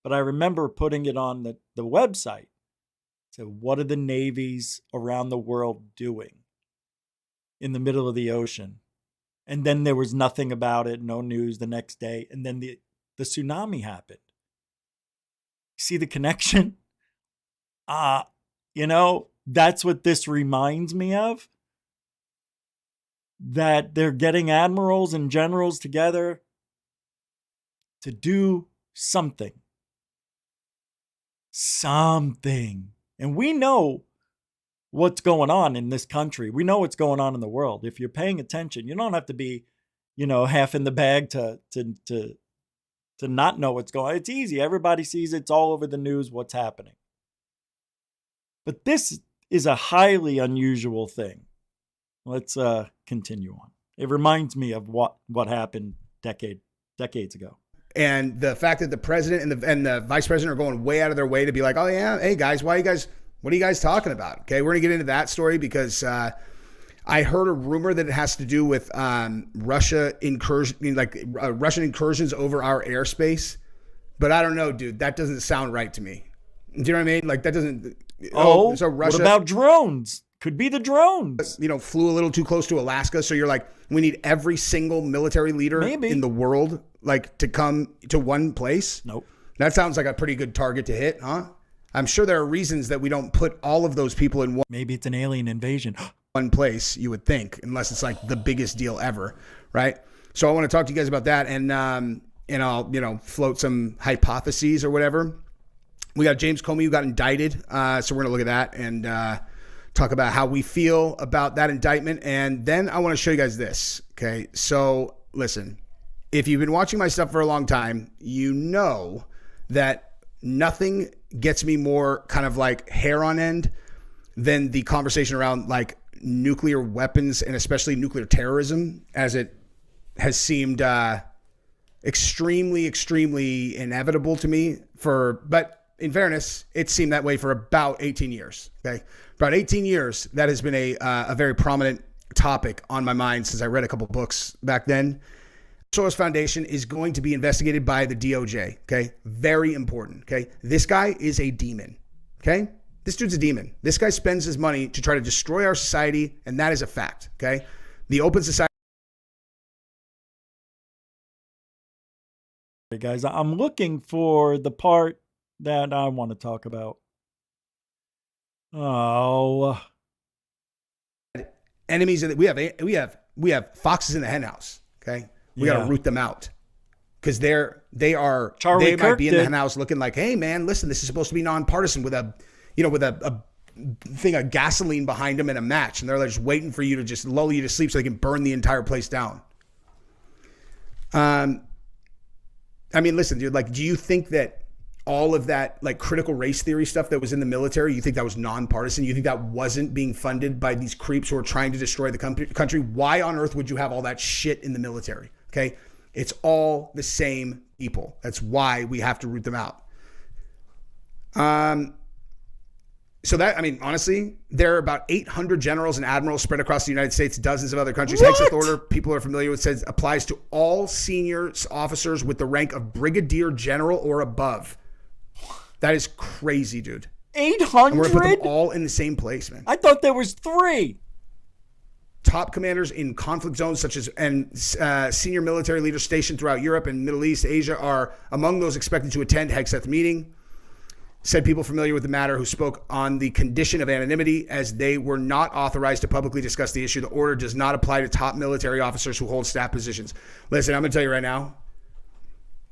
but I remember putting it on the website. So what are the navies around the world doing in the middle of the ocean? And then there was nothing about it, no news the next day. And then the tsunami happened. See the connection? That's what this reminds me of. That they're getting admirals and generals together to do something. And we know what's going on in this country. We know what's going on in the world. If you're paying attention, you don't have to be, half in the bag to not know what's going on. It's easy. Everybody sees it's all over the news what's happening. But this is a highly unusual thing. Let's continue on. It reminds me of what happened decades ago. And the fact that the president and the vice president are going way out of their way to be like, oh yeah, hey guys, what are you guys talking about? Okay, we're gonna get into that story because I heard a rumor that it has to do with Russian incursions over our airspace. But I don't know, dude. That doesn't sound right to me. Do you know what I mean? Like that doesn't. So Russia, what about drones? Could be the drones. Flew a little too close to Alaska. So you're like, we need every single military leader in the world, like, to come to one place. Nope. That sounds like a pretty good target to hit, huh? I'm sure there are reasons that we don't put all of those people in one. Maybe it's an alien invasion. One place, you would think, unless it's like the biggest deal ever, right? So I want to talk to you guys about that, and I'll float some hypotheses or whatever. We got James Comey who got indicted, so we're gonna look at that and talk about how we feel about that indictment, and then I want to show you guys this. Okay, so listen, if you've been watching my stuff for a long time, you know that nothing gets me more kind of like hair on end than the conversation around like nuclear weapons and especially nuclear terrorism, as it has seemed extremely, extremely inevitable to me but in fairness, it seemed that way for about 18 years. Okay, about 18 years, that has been a very prominent topic on my mind since I read a couple books back then. Soros Foundation is going to be investigated by the DOJ. Okay, very important. Okay, this guy is a demon. Okay, this dude's a demon. This guy spends his money to try to destroy our society, and that is a fact. Okay, the open society. Hey guys, I'm looking for the part that I want to talk about. Oh, enemies we have foxes in the henhouse. Okay, we got to root them out because they might be in the henhouse looking like, hey man, listen, this is supposed to be nonpartisan with a thing of gasoline behind them and a match, and they're like just waiting for you to just lull you to sleep so they can burn the entire place down. I mean, listen, dude, like, do you think that all of that like critical race theory stuff that was in the military, you think that was nonpartisan? You think that wasn't being funded by these creeps who are trying to destroy the country? Why on earth would you have all that shit in the military? Okay, it's all the same people. That's why we have to root them out. So that, I mean, honestly, there are about 800 generals and admirals spread across the United States, dozens of other countries. Executive order, people are familiar with, says applies to all senior officers with the rank of brigadier general or above. That is crazy, dude. 800? And we're going to put them all in the same place, man. I thought there was 3. Top commanders in conflict zones such as senior military leaders stationed throughout Europe and Middle East, Asia are among those expected to attend Hegseth meeting. Said people familiar with the matter who spoke on the condition of anonymity as they were not authorized to publicly discuss the issue. The order does not apply to top military officers who hold staff positions. Listen, I'm going to tell you right now,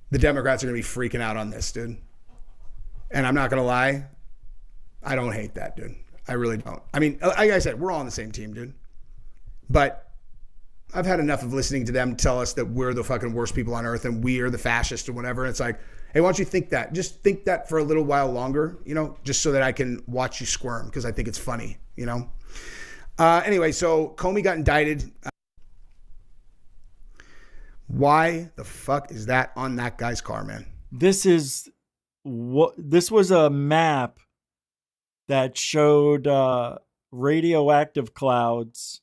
the Democrats are going to be freaking out on this, dude. And I'm not going to lie, I don't hate that, dude. I really don't. I mean, like I said, we're all on the same team, dude. But I've had enough of listening to them tell us that we're the fucking worst people on earth and we are the fascists or whatever. It's like, hey, why don't you think that? Just think that for a little while longer, you know, just so that I can watch you squirm because I think it's funny, you know. Anyway, so Comey got indicted. Why the fuck is that on that guy's car, man? This was a map that showed radioactive clouds.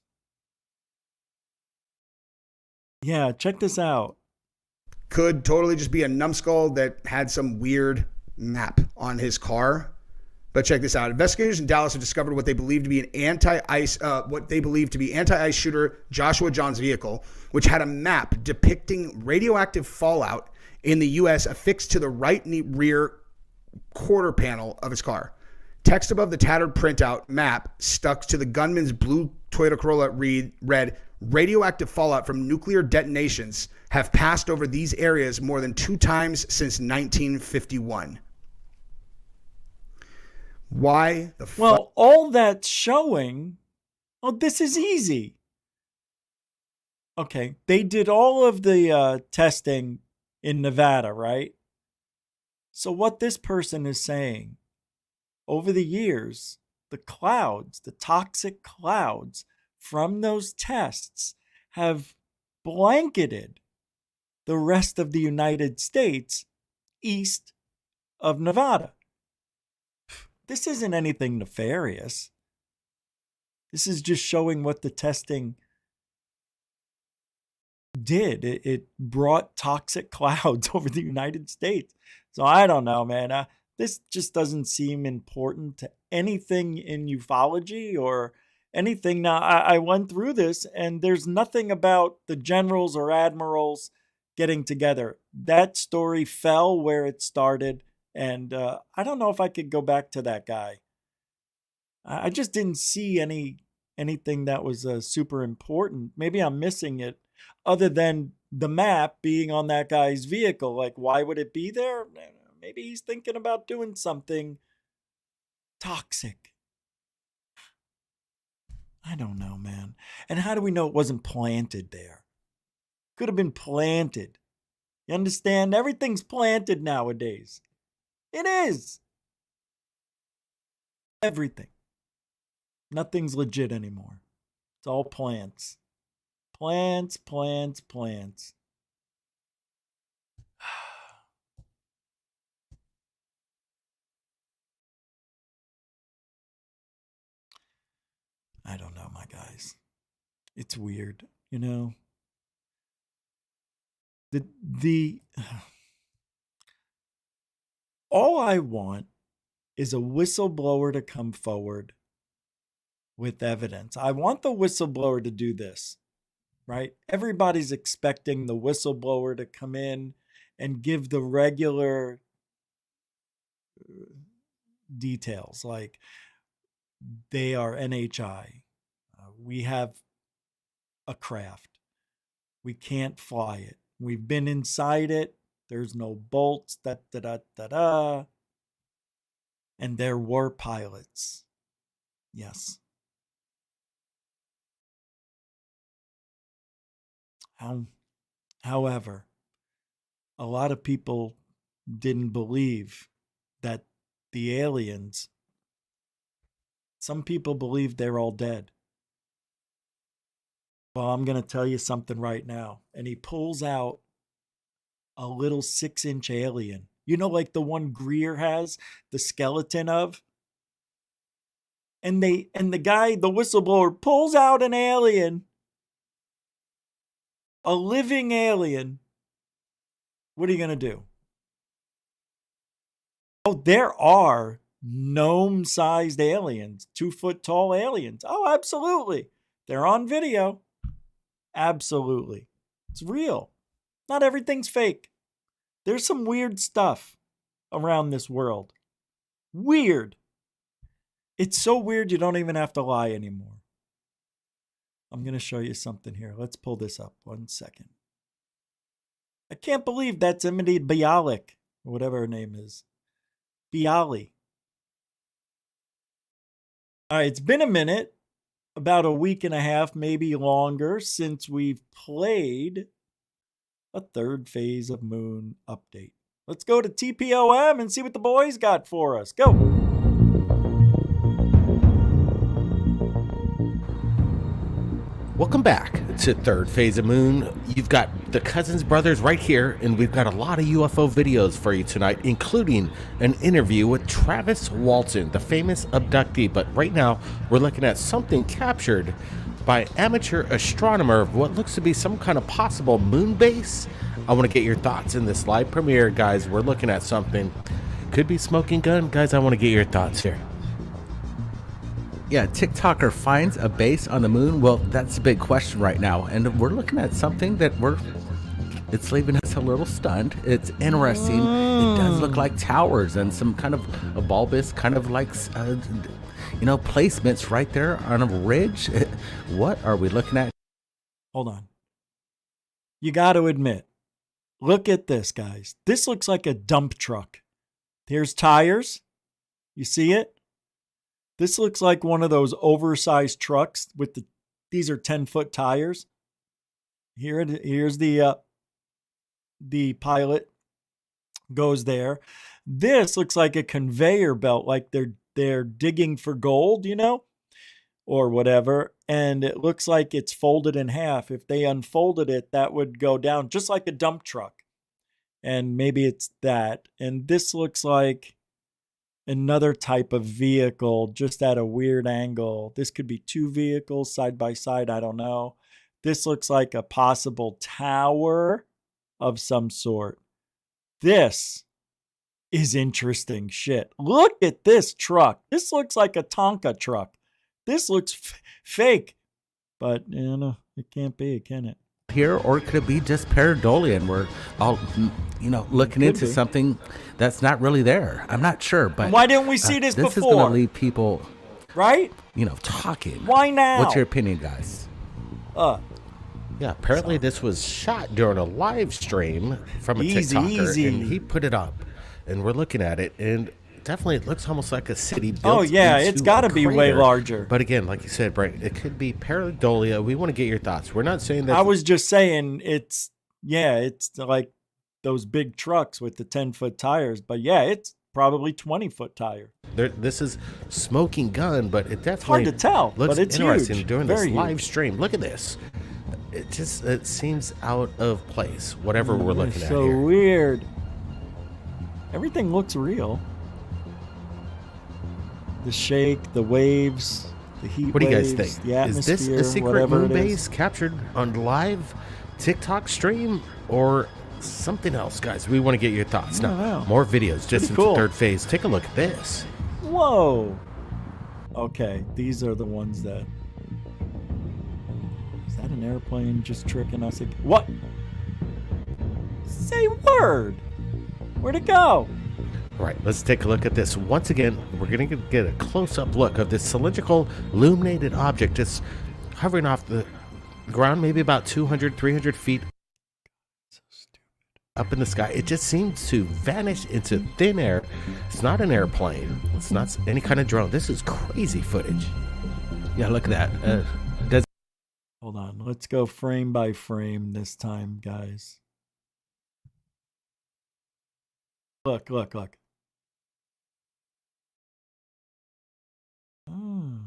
Yeah, check this out. Could totally just be a numbskull that had some weird map on his car. But check this out. Investigators in Dallas have discovered what they believe to be an anti-ice shooter Joshua John's vehicle, which had a map depicting radioactive fallout in the U.S. affixed to the right rear quarter panel of his car. Text above the tattered printout map stuck to the gunman's blue Toyota Corolla read, radioactive fallout from nuclear detonations have passed over these areas more than 2 times since 1951. Why the fuck? Well, all that's showing, this is easy. Okay, they did all of the testing in Nevada, right? So what this person is saying, over the years, the clouds, the toxic clouds from those tests have blanketed the rest of the United States east of Nevada. This isn't anything nefarious. This is just showing what the testing did. It brought toxic clouds over the United States. So I don't know, man. This just doesn't seem important to anything in ufology or anything. Now, I went through this, and there's nothing about the generals or admirals getting together. That story fell where it started, and I don't know if I could go back to that guy. I just didn't see anything that was super important. Maybe I'm missing it, other than the map being on that guy's vehicle. Like, why would it be there? Maybe he's thinking about doing something toxic. I don't know, man. And how do we know it wasn't planted there? Could have been planted. You understand? Everything's planted nowadays. It is. Everything. Nothing's legit anymore. It's all plants. Plants, plants, plants. I don't know, my guys. It's weird, you know. All I want is a whistleblower to come forward with evidence. I want the whistleblower to do this, right? Everybody's expecting the whistleblower to come in and give the regular details, like they are NHI. We have a craft. We can't fly it. We've been inside it. There's no bolts, And there were pilots. Yes. However, a lot of people didn't believe that the aliens, some people believe they're all dead. Well, I'm going to tell you something right now. And he pulls out a little 6-inch alien. You know, like the one Greer has the skeleton of? And the guy, the whistleblower, pulls out an alien, a living alien. What are you going to do? Oh, there are gnome-sized aliens, 2-foot tall aliens. Oh, absolutely. They're on video. Absolutely. It's real. Not everything's fake. There's some weird stuff around this world. Weird. It's so weird you don't even have to lie anymore. I'm going to show you something here. Let's pull this up 1 second. I can't believe that's Emily Bialik, or whatever her name is. Bialy. All right, it's been a minute, about a week and a half, maybe longer, since we've played a third phase of Moon update. Let's go to TPOM and see what the boys got for us. Go. Welcome back to Third Phase of Moon. You've got the Cousins brothers right here, and we've got a lot of UFO videos for you tonight, including an interview with Travis Walton, the famous abductee. But right now, we're looking at something captured by amateur astronomer of what looks to be some kind of possible moon base. I want to get your thoughts in this live premiere, guys. We're looking at something. Could be smoking gun. Guys, I want to get your thoughts here. Yeah, TikToker finds a base on the moon. Well, that's a big question right now. And we're looking at something that it's leaving us a little stunned. It's interesting. It does look like towers and some kind of a bulbous kind of like, placements right there on a ridge. What are we looking at? Hold on. You got to admit, look at this, guys. This looks like a dump truck. Here's tires. You see it? This looks like one of those oversized trucks with these are 10-foot tires. Here's the pilot goes there. This looks like a conveyor belt, like they're digging for gold, or whatever. And it looks like it's folded in half. If they unfolded it, that would go down just like a dump truck. And maybe it's that. And this looks like another type of vehicle, just at a weird angle. This could be two vehicles side by side. I don't know. This looks like a possible tower of some sort. This is interesting shit. Look at this truck. This looks like a Tonka truck. This looks fake, but it can't be, can it? Here, or could it be just pareidolia and we're all looking into something that's not really there? I'm not sure, but why didn't we see this before? This is going to leave people right talking. Why now? What's your opinion, guys? Yeah, apparently this was shot during a live stream from a TikToker, and he put it up, and we're looking at it, and definitely it looks almost like a city built. Oh yeah, it's got to be way larger. But again, like you said, Brent, it could be pareidolia. We want to get your thoughts. We're not saying that. I was just saying it's like those big trucks with the 10-foot tires, but yeah, it's probably 20-foot tire. This is smoking gun, but it definitely hard to tell. Looks but it's interesting huge. during Very this live huge. stream. Look at this. It seems out of place. Whatever we're looking at so here. Weird. Everything looks real. The shake, the waves, the heat. What do you waves, guys think? The atmosphere, is this a secret whatever moon it base is. captured on live TikTok stream or something else, guys? We want to get your thoughts. Now, more videos just into third phase. Take a look at this. Whoa. Okay, these are the ones that. Is that an airplane just tricking us? What? Say word. Where'd it go? All right, let's take a look at this. Once again, we're going to get a close-up look of this cylindrical illuminated object just hovering off the ground, maybe about 200, 300 feet So stupid. up in the sky. It just seems to vanish into thin air. It's not an airplane. It's not any kind of drone. This is crazy footage. Yeah, look at that. Hold on. Let's go frame by frame this time, guys. Look. Oh.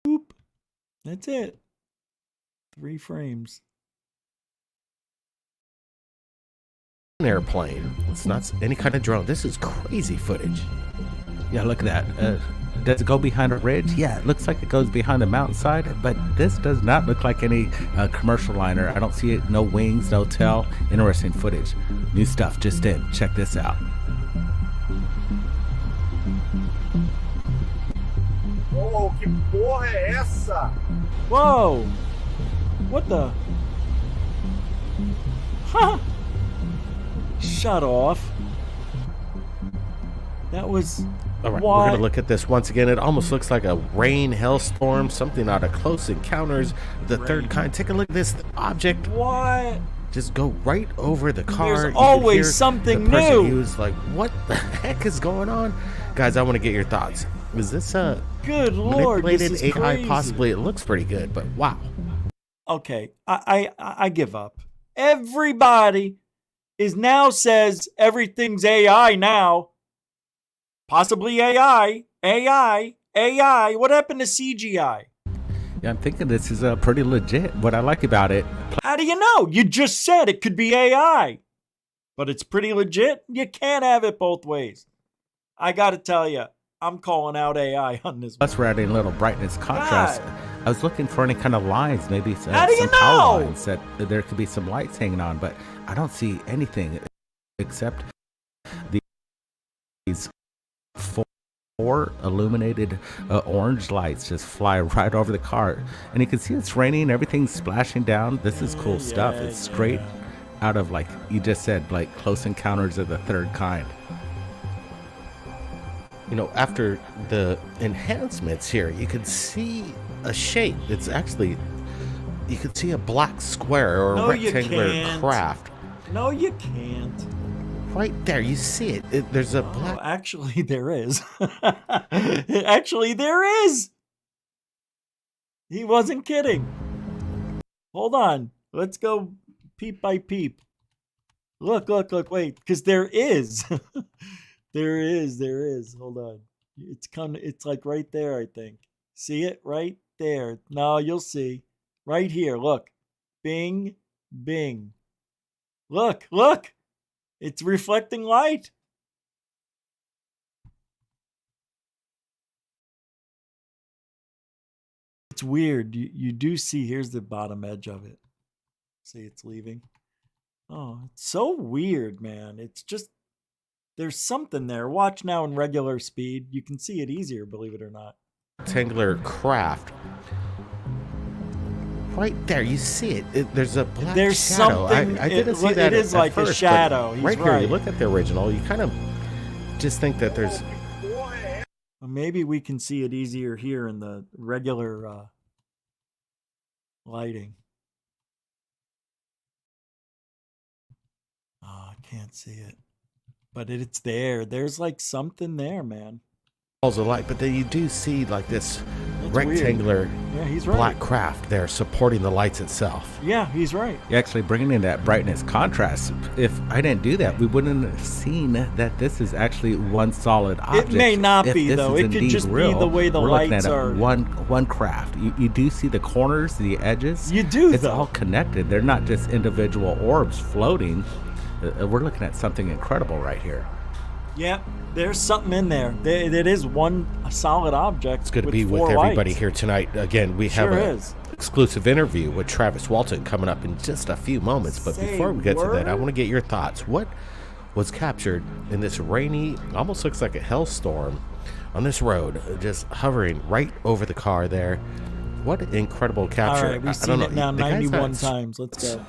Boop. That's it. 3 frames. An airplane. It's not any kind of drone. This is crazy footage. Yeah, look at that. Does it go behind a ridge? Yeah, it looks like it goes behind the mountainside, but this does not look like any commercial liner. I don't see it. No wings, no tail. Interesting footage. New stuff just in. Check this out. Oh, que porra é essa? Whoa! What the? Huh? Shut off. That was. All right, why? we're going to look at this once again. It almost looks like a rain hailstorm, something out of Close Encounters of the Third Kind. Take a look at this object. What? Just go right over the car. There's You could always hear something the person. new. He was like, what the heck is going on? Guys, I want to get your thoughts. Is this a Good Lord, this manipulated is AI? crazy. Possibly. It looks pretty good, but wow. Okay, I give up. Everybody is now says everything's AI now. Possibly AI. What happened to CGI? Yeah, I'm thinking this is pretty legit. What I like about it, How do you know? You just said it could be AI. But it's pretty legit. You can't have it both ways. I got to tell you, I'm calling out AI on this one. plus we're adding a little brightness contrast. God. I was looking for any kind of lines, maybe some, How do you some power know? lines that there could be some lights hanging on, but I don't see anything except these four illuminated orange lights just fly right over the car, and you can see it's raining, everything's splashing down. This is cool stuff. It's straight out of, like you just said, like Close Encounters of the Third Kind. You know, after the enhancements here, you can see a shape. It's actually, you can see a black square or a No, you rectangular can't. craft. No, you can't. Right there, you see it. There's a black. Oh, actually, there is. Actually, there is. He wasn't kidding. Hold on. Let's go peep by peep. Look, wait, because there is. There is. Hold on. It's like right there, I think. See it? Right there. No, you'll see. Right here, look. Bing, bing. Look. It's reflecting light. It's weird. You do see, here's the bottom edge of it. See, it's leaving. Oh, it's so weird, man. It's just, there's something there. Watch now in regular speed. You can see it easier, believe it or not. Rectangular craft. Right there, you see it. There's a black There's shadow. something. I didn't see that. It is at like first, a but shadow. He's right right. here, you look at the original. You kind of just think that there's. Well, maybe we can see it easier here in the regular lighting. Oh, I can't see it. But it's there. There's like something there, man. Balls of light, but then you do see like this That's rectangular weird. Yeah, he's right. black craft there supporting the lights itself. Yeah, he's right. You're actually bringing in that brightness contrast. If I didn't do that, we wouldn't have seen that this is actually one solid object. It may not If be, this though. is It could indeed just be real, the way the we're looking lights at are. one craft. You do see the corners, the edges. You do, It's though. all connected. They're not just individual orbs floating. We're looking at something incredible right here. Yeah, there's something in there. It is one solid object. It's good to with be with four everybody lights. here tonight. Again, we have Sure an is. exclusive interview with Travis Walton coming up in just a few moments. But Say before we get to that, I word? want to get your thoughts. What was captured in this rainy, almost looks like a hailstorm on this road, just hovering right over the car there? What an incredible capture. All right, we've I seen don't it now know. The guy's 91 not- times. Let's go.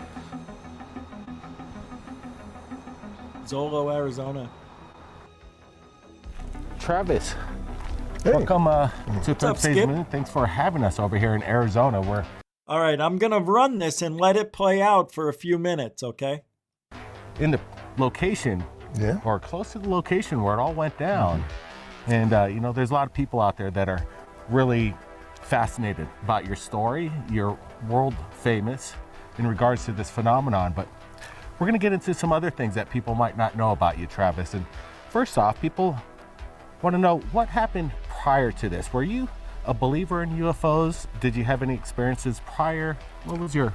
Zolo, Arizona. Travis, welcome to Third up, Phase Skip? Moon. Thanks for having us over here in Arizona. We're All right, I'm going to run this and let it play out for a few minutes, okay? in the location, or close to the location where it all went down. And, you know, there's a lot of people out there that are really fascinated about your story. You're world famous in regards to this phenomenon, but we're going to get into some other things that people might not know about you, Travis. And first off, people want to know what happened prior to this. Were you a believer in UFOs? Did you have any experiences prior? What was your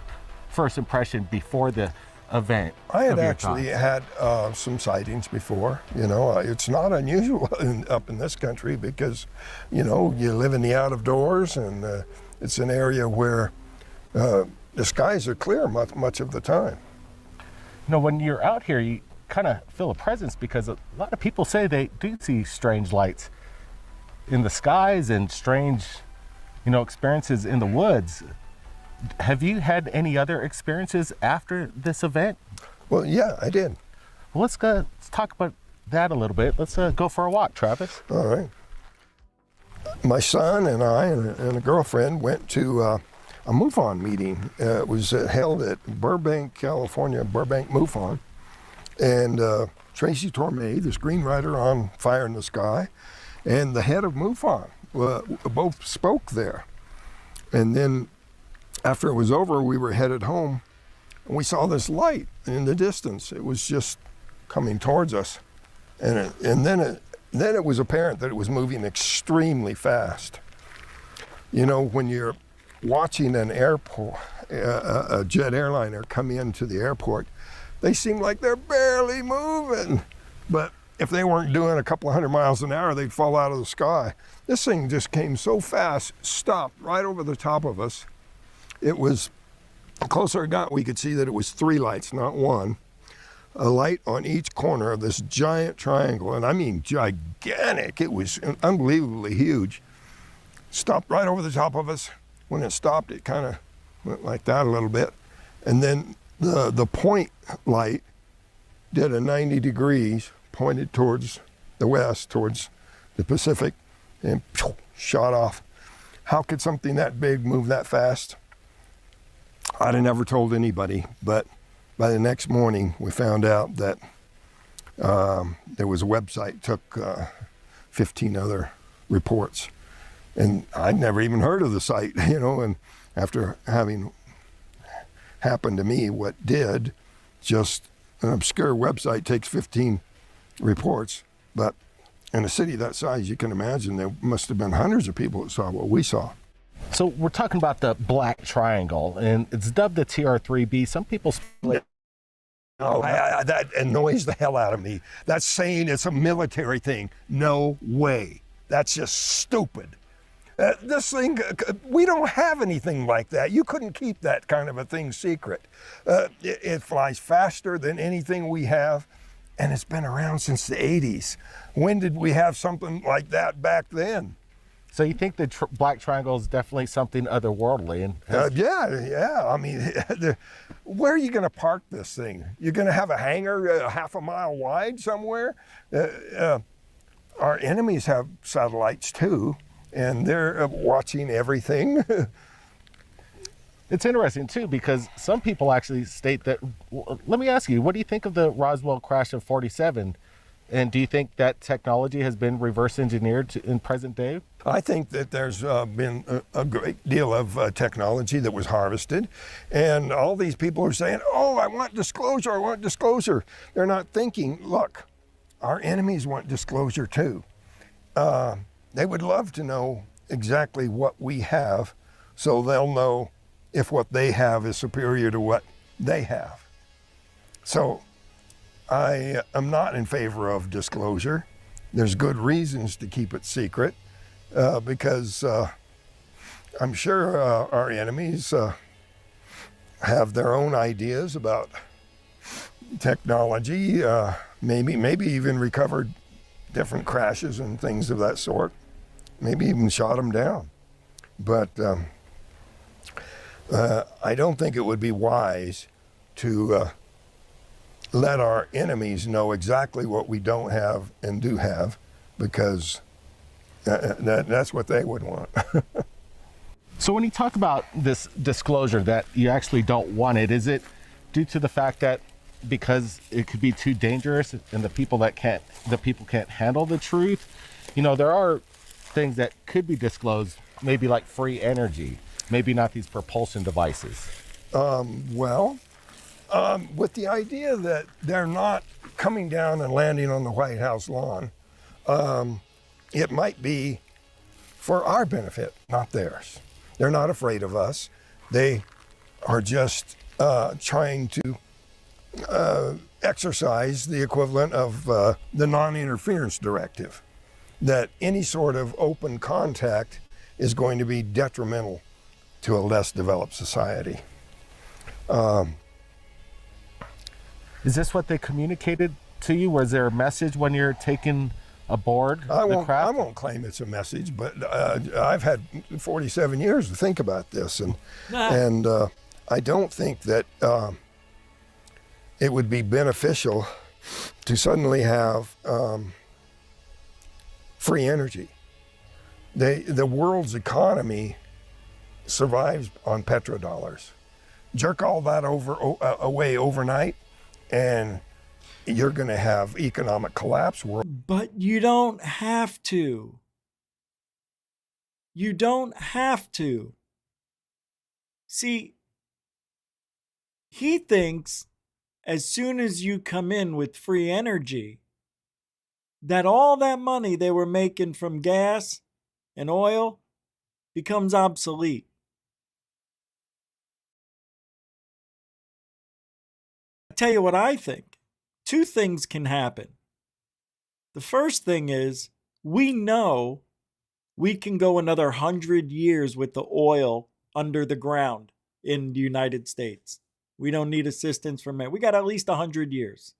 first impression before the event? I had of your actually time? had some sightings before. You know, it's not unusual up in this country because, you know, you live in the out of doors, and it's an area where the skies are clear much of the time. You know, when you're out here, you kind of feel a presence because a lot of people say they do see strange lights in the skies and strange, you know, experiences in the woods. Have you had any other experiences after this event? Well, yeah, I did. Well, let's talk about that a little bit. Let's go for a walk, Travis. All right. My son and I and a girlfriend went to a MUFON meeting. It was held at Burbank, California, Burbank MUFON. And Tracy Torme, the screenwriter on Fire in the Sky, and the head of MUFON both spoke there. And then after it was over, we were headed home, and we saw this light in the distance. It was just coming towards us. And then it was apparent that it was moving extremely fast. You know, when you're watching an airport, a jet airliner come into the airport, they seem like they're barely moving. But if they weren't doing a couple of 100 miles an hour, they'd fall out of the sky. This thing just came so fast, stopped right over the top of us. It was, the closer it got, we could see that it was 3 lights, not 1. A light on each corner of this giant triangle, and I mean gigantic. It was unbelievably huge. Stopped right over the top of us. When it stopped, it kind of went like that a little bit. And then the point light did a 90 degrees, pointed towards the west, towards the Pacific, and shot off. How could something that big move that fast? I'd have never told anybody, but by the next morning, we found out that there was a website, took 15 other reports. And I'd never even heard of the site, you know, and after having happened to me what did, just an obscure website takes 15 reports, but in a city that size, you can imagine there must have been hundreds of people that saw what we saw. So we're talking about the black triangle, and it's dubbed the TR3B. Some people speculate. Oh, that annoys the hell out of me. That's saying it's a military thing. No way. That's just stupid. This thing, we don't have anything like that. You couldn't keep that kind of a thing secret. It flies faster than anything we have, and it's been around since the 80s. When did we have something like that back then? So you think the black triangle is definitely something otherworldly? And yeah. I mean, where are you going to park this thing? You're going to have a hangar half a mile wide somewhere? Our enemies have satellites too, and they're watching everything. It's interesting too, because some people actually state that, let me ask you, what do you think of the Roswell crash of 47? And do you think that technology has been reverse engineered in present day? I think that there's been a great deal of technology that was harvested. And all these people are saying, oh, I want disclosure, I want disclosure. They're not thinking, look, our enemies want disclosure too. They would love to know exactly what we have, so they'll know if what they have is superior to what they have. So I am not in favor of disclosure. There's good reasons to keep it secret because I'm sure our enemies have their own ideas about technology, maybe even recovered different crashes and things of that sort, maybe even shot them down. But I don't think it would be wise to let our enemies know exactly what we don't have and do have, because that's what they would want. So when you talk about this disclosure that you actually don't want it, is it due to the fact that because it could be too dangerous and the people can't handle the truth? You know, there are things that could be disclosed, maybe like free energy, maybe not these propulsion devices. With the idea that they're not coming down and landing on the White House lawn, it might be for our benefit, not theirs. They're not afraid of us. They are just trying to exercise the equivalent of the non-interference directive, that any sort of open contact is going to be detrimental to a less developed society. Is this what they communicated to you? Was there a message when you're taking aboard the craft? I won't claim it's a message, but I've had 47 years to think about this, and I don't think that it would be beneficial to suddenly have free energy. The world's economy survives on petrodollars. Jerk all that away overnight, and you're going to have economic collapse. But you don't have to. You don't have to. See, he thinks as soon as you come in with free energy, that all that money they were making from gas and oil becomes obsolete. I'll tell you what I think. Two things can happen. The first thing is, we know we can go another 100 years with the oil under the ground in the United States. We don't need assistance from it. We got at least 100 years.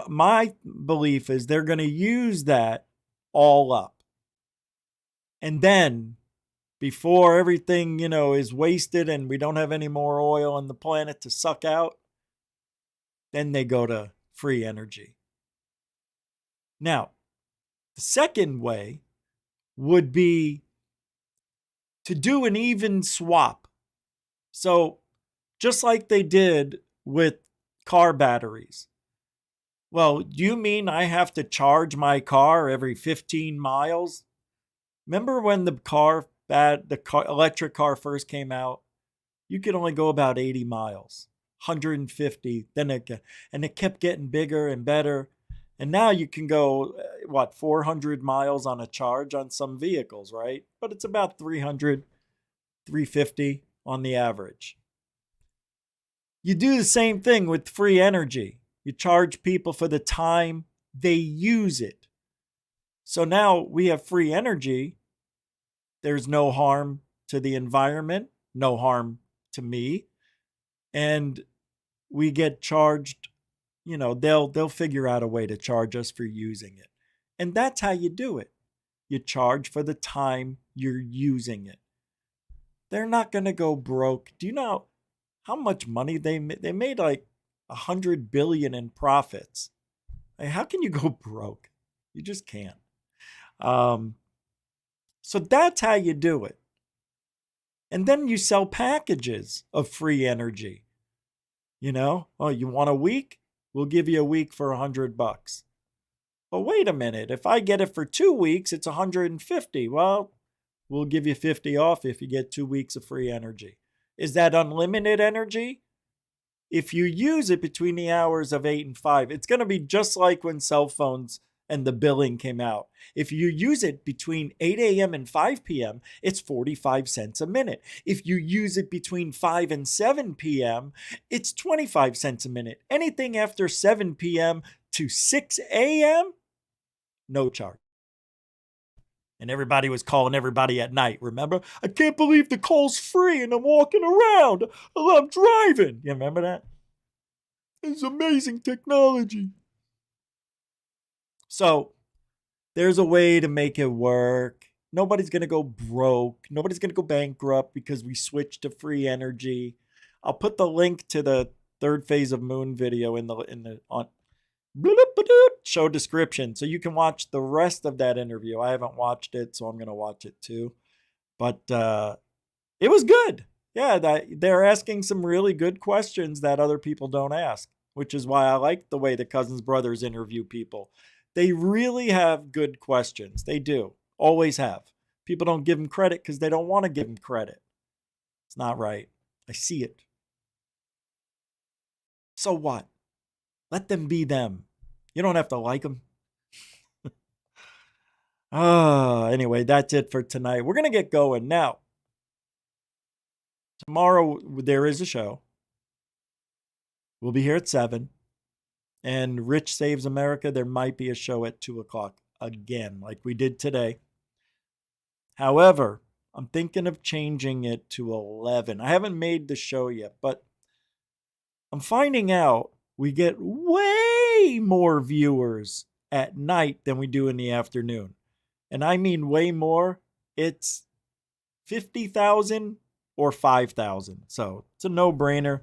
My belief is they're going to use that all up. And then, before everything, is wasted and we don't have any more oil on the planet to suck out, then they go to free energy. Now, the second way would be to do an even swap. So, just like they did with car batteries. Well, do you mean I have to charge my car every 15 miles? Remember when the electric car first came out? You could only go about 80 miles, 150, and it kept getting bigger and better. And now you can go, 400 miles on a charge on some vehicles, right? But it's about 300, 350 on the average. You do the same thing with free energy. You charge people for the time they use it. So now we have free energy. There's no harm to the environment, no harm to me. And we get charged, they'll figure out a way to charge us for using it. And that's how you do it. You charge for the time you're using it. They're not going to go broke. Do you know how much money they made? Like $100 billion in profits. Like, how can you go broke? You just can't. So that's how you do it. And then you sell packages of free energy. You want a week? We'll give you a week for $100. But wait a minute, if I get it for 2 weeks, it's $150. Well, we'll give you 50 off if you get 2 weeks of free energy. Is that unlimited energy? If you use it between the hours of 8 and 5, it's going to be just like when cell phones and the billing came out. If you use it between 8 a.m. and 5 p.m., it's 45 cents a minute. If you use it between 5 and 7 p.m., it's 25 cents a minute. Anything after 7 p.m. to 6 a.m., no charge. And everybody was calling everybody at night, remember? I can't believe the call's free and I'm walking around. I'm driving. You remember that? It's amazing technology. So, there's a way to make it work. Nobody's going to go broke. Nobody's going to go bankrupt because we switched to free energy. I'll put the link to the third phase of moon video in the show description so you can watch the rest of that interview. I haven't watched it, so I'm going to watch it too. But it was good. Yeah, they're asking some really good questions that other people don't ask, which is why I like the way the Cousins brothers interview people. They really have good questions. They do. Always have. People don't give them credit because they don't want to give them credit. It's not right. I see it. So what? Let them be them. You don't have to like them. Anyway, that's it for tonight. We're going to get going. Now, tomorrow there is a show. We'll be here at 7. And Rich Saves America, there might be a show at 2 o'clock again, like we did today. However, I'm thinking of changing it to 11. I haven't made the show yet, but I'm finding out we get way more viewers at night than we do in the afternoon. And I mean way more. It's 50,000 or 5,000. So it's a no-brainer.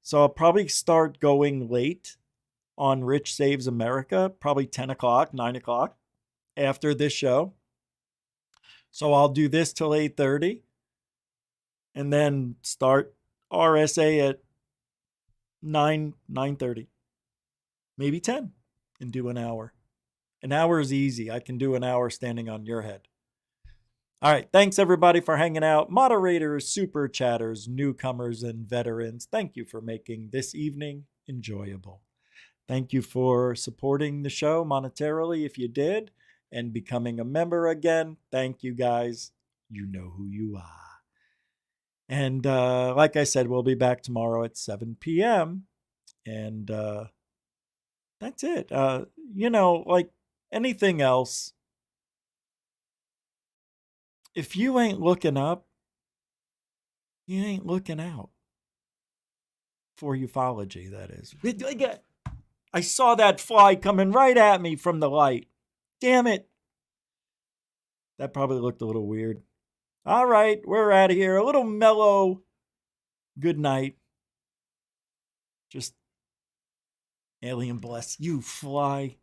So I'll probably start going late on Rich Saves America, probably 10 o'clock, 9 o'clock after this show. So I'll do this till 8:30 and then start RSA at 9:30, maybe 10, and do an hour. An hour is easy. I can do an hour standing on your head. All right. Thanks, everybody, for hanging out. Moderators, super chatters, newcomers, and veterans, thank you for making this evening enjoyable. Thank you for supporting the show monetarily if you did, and becoming a member again. Thank you, guys. You know who you are. And like I said, we'll be back tomorrow at 7 p.m. And that's it. Like anything else, if you ain't looking up, you ain't looking out. For ufology, that is. I saw that fly coming right at me from the light. Damn it. That probably looked a little weird. All right, we're out of here. A little mellow good night. Just alien bless you, fly.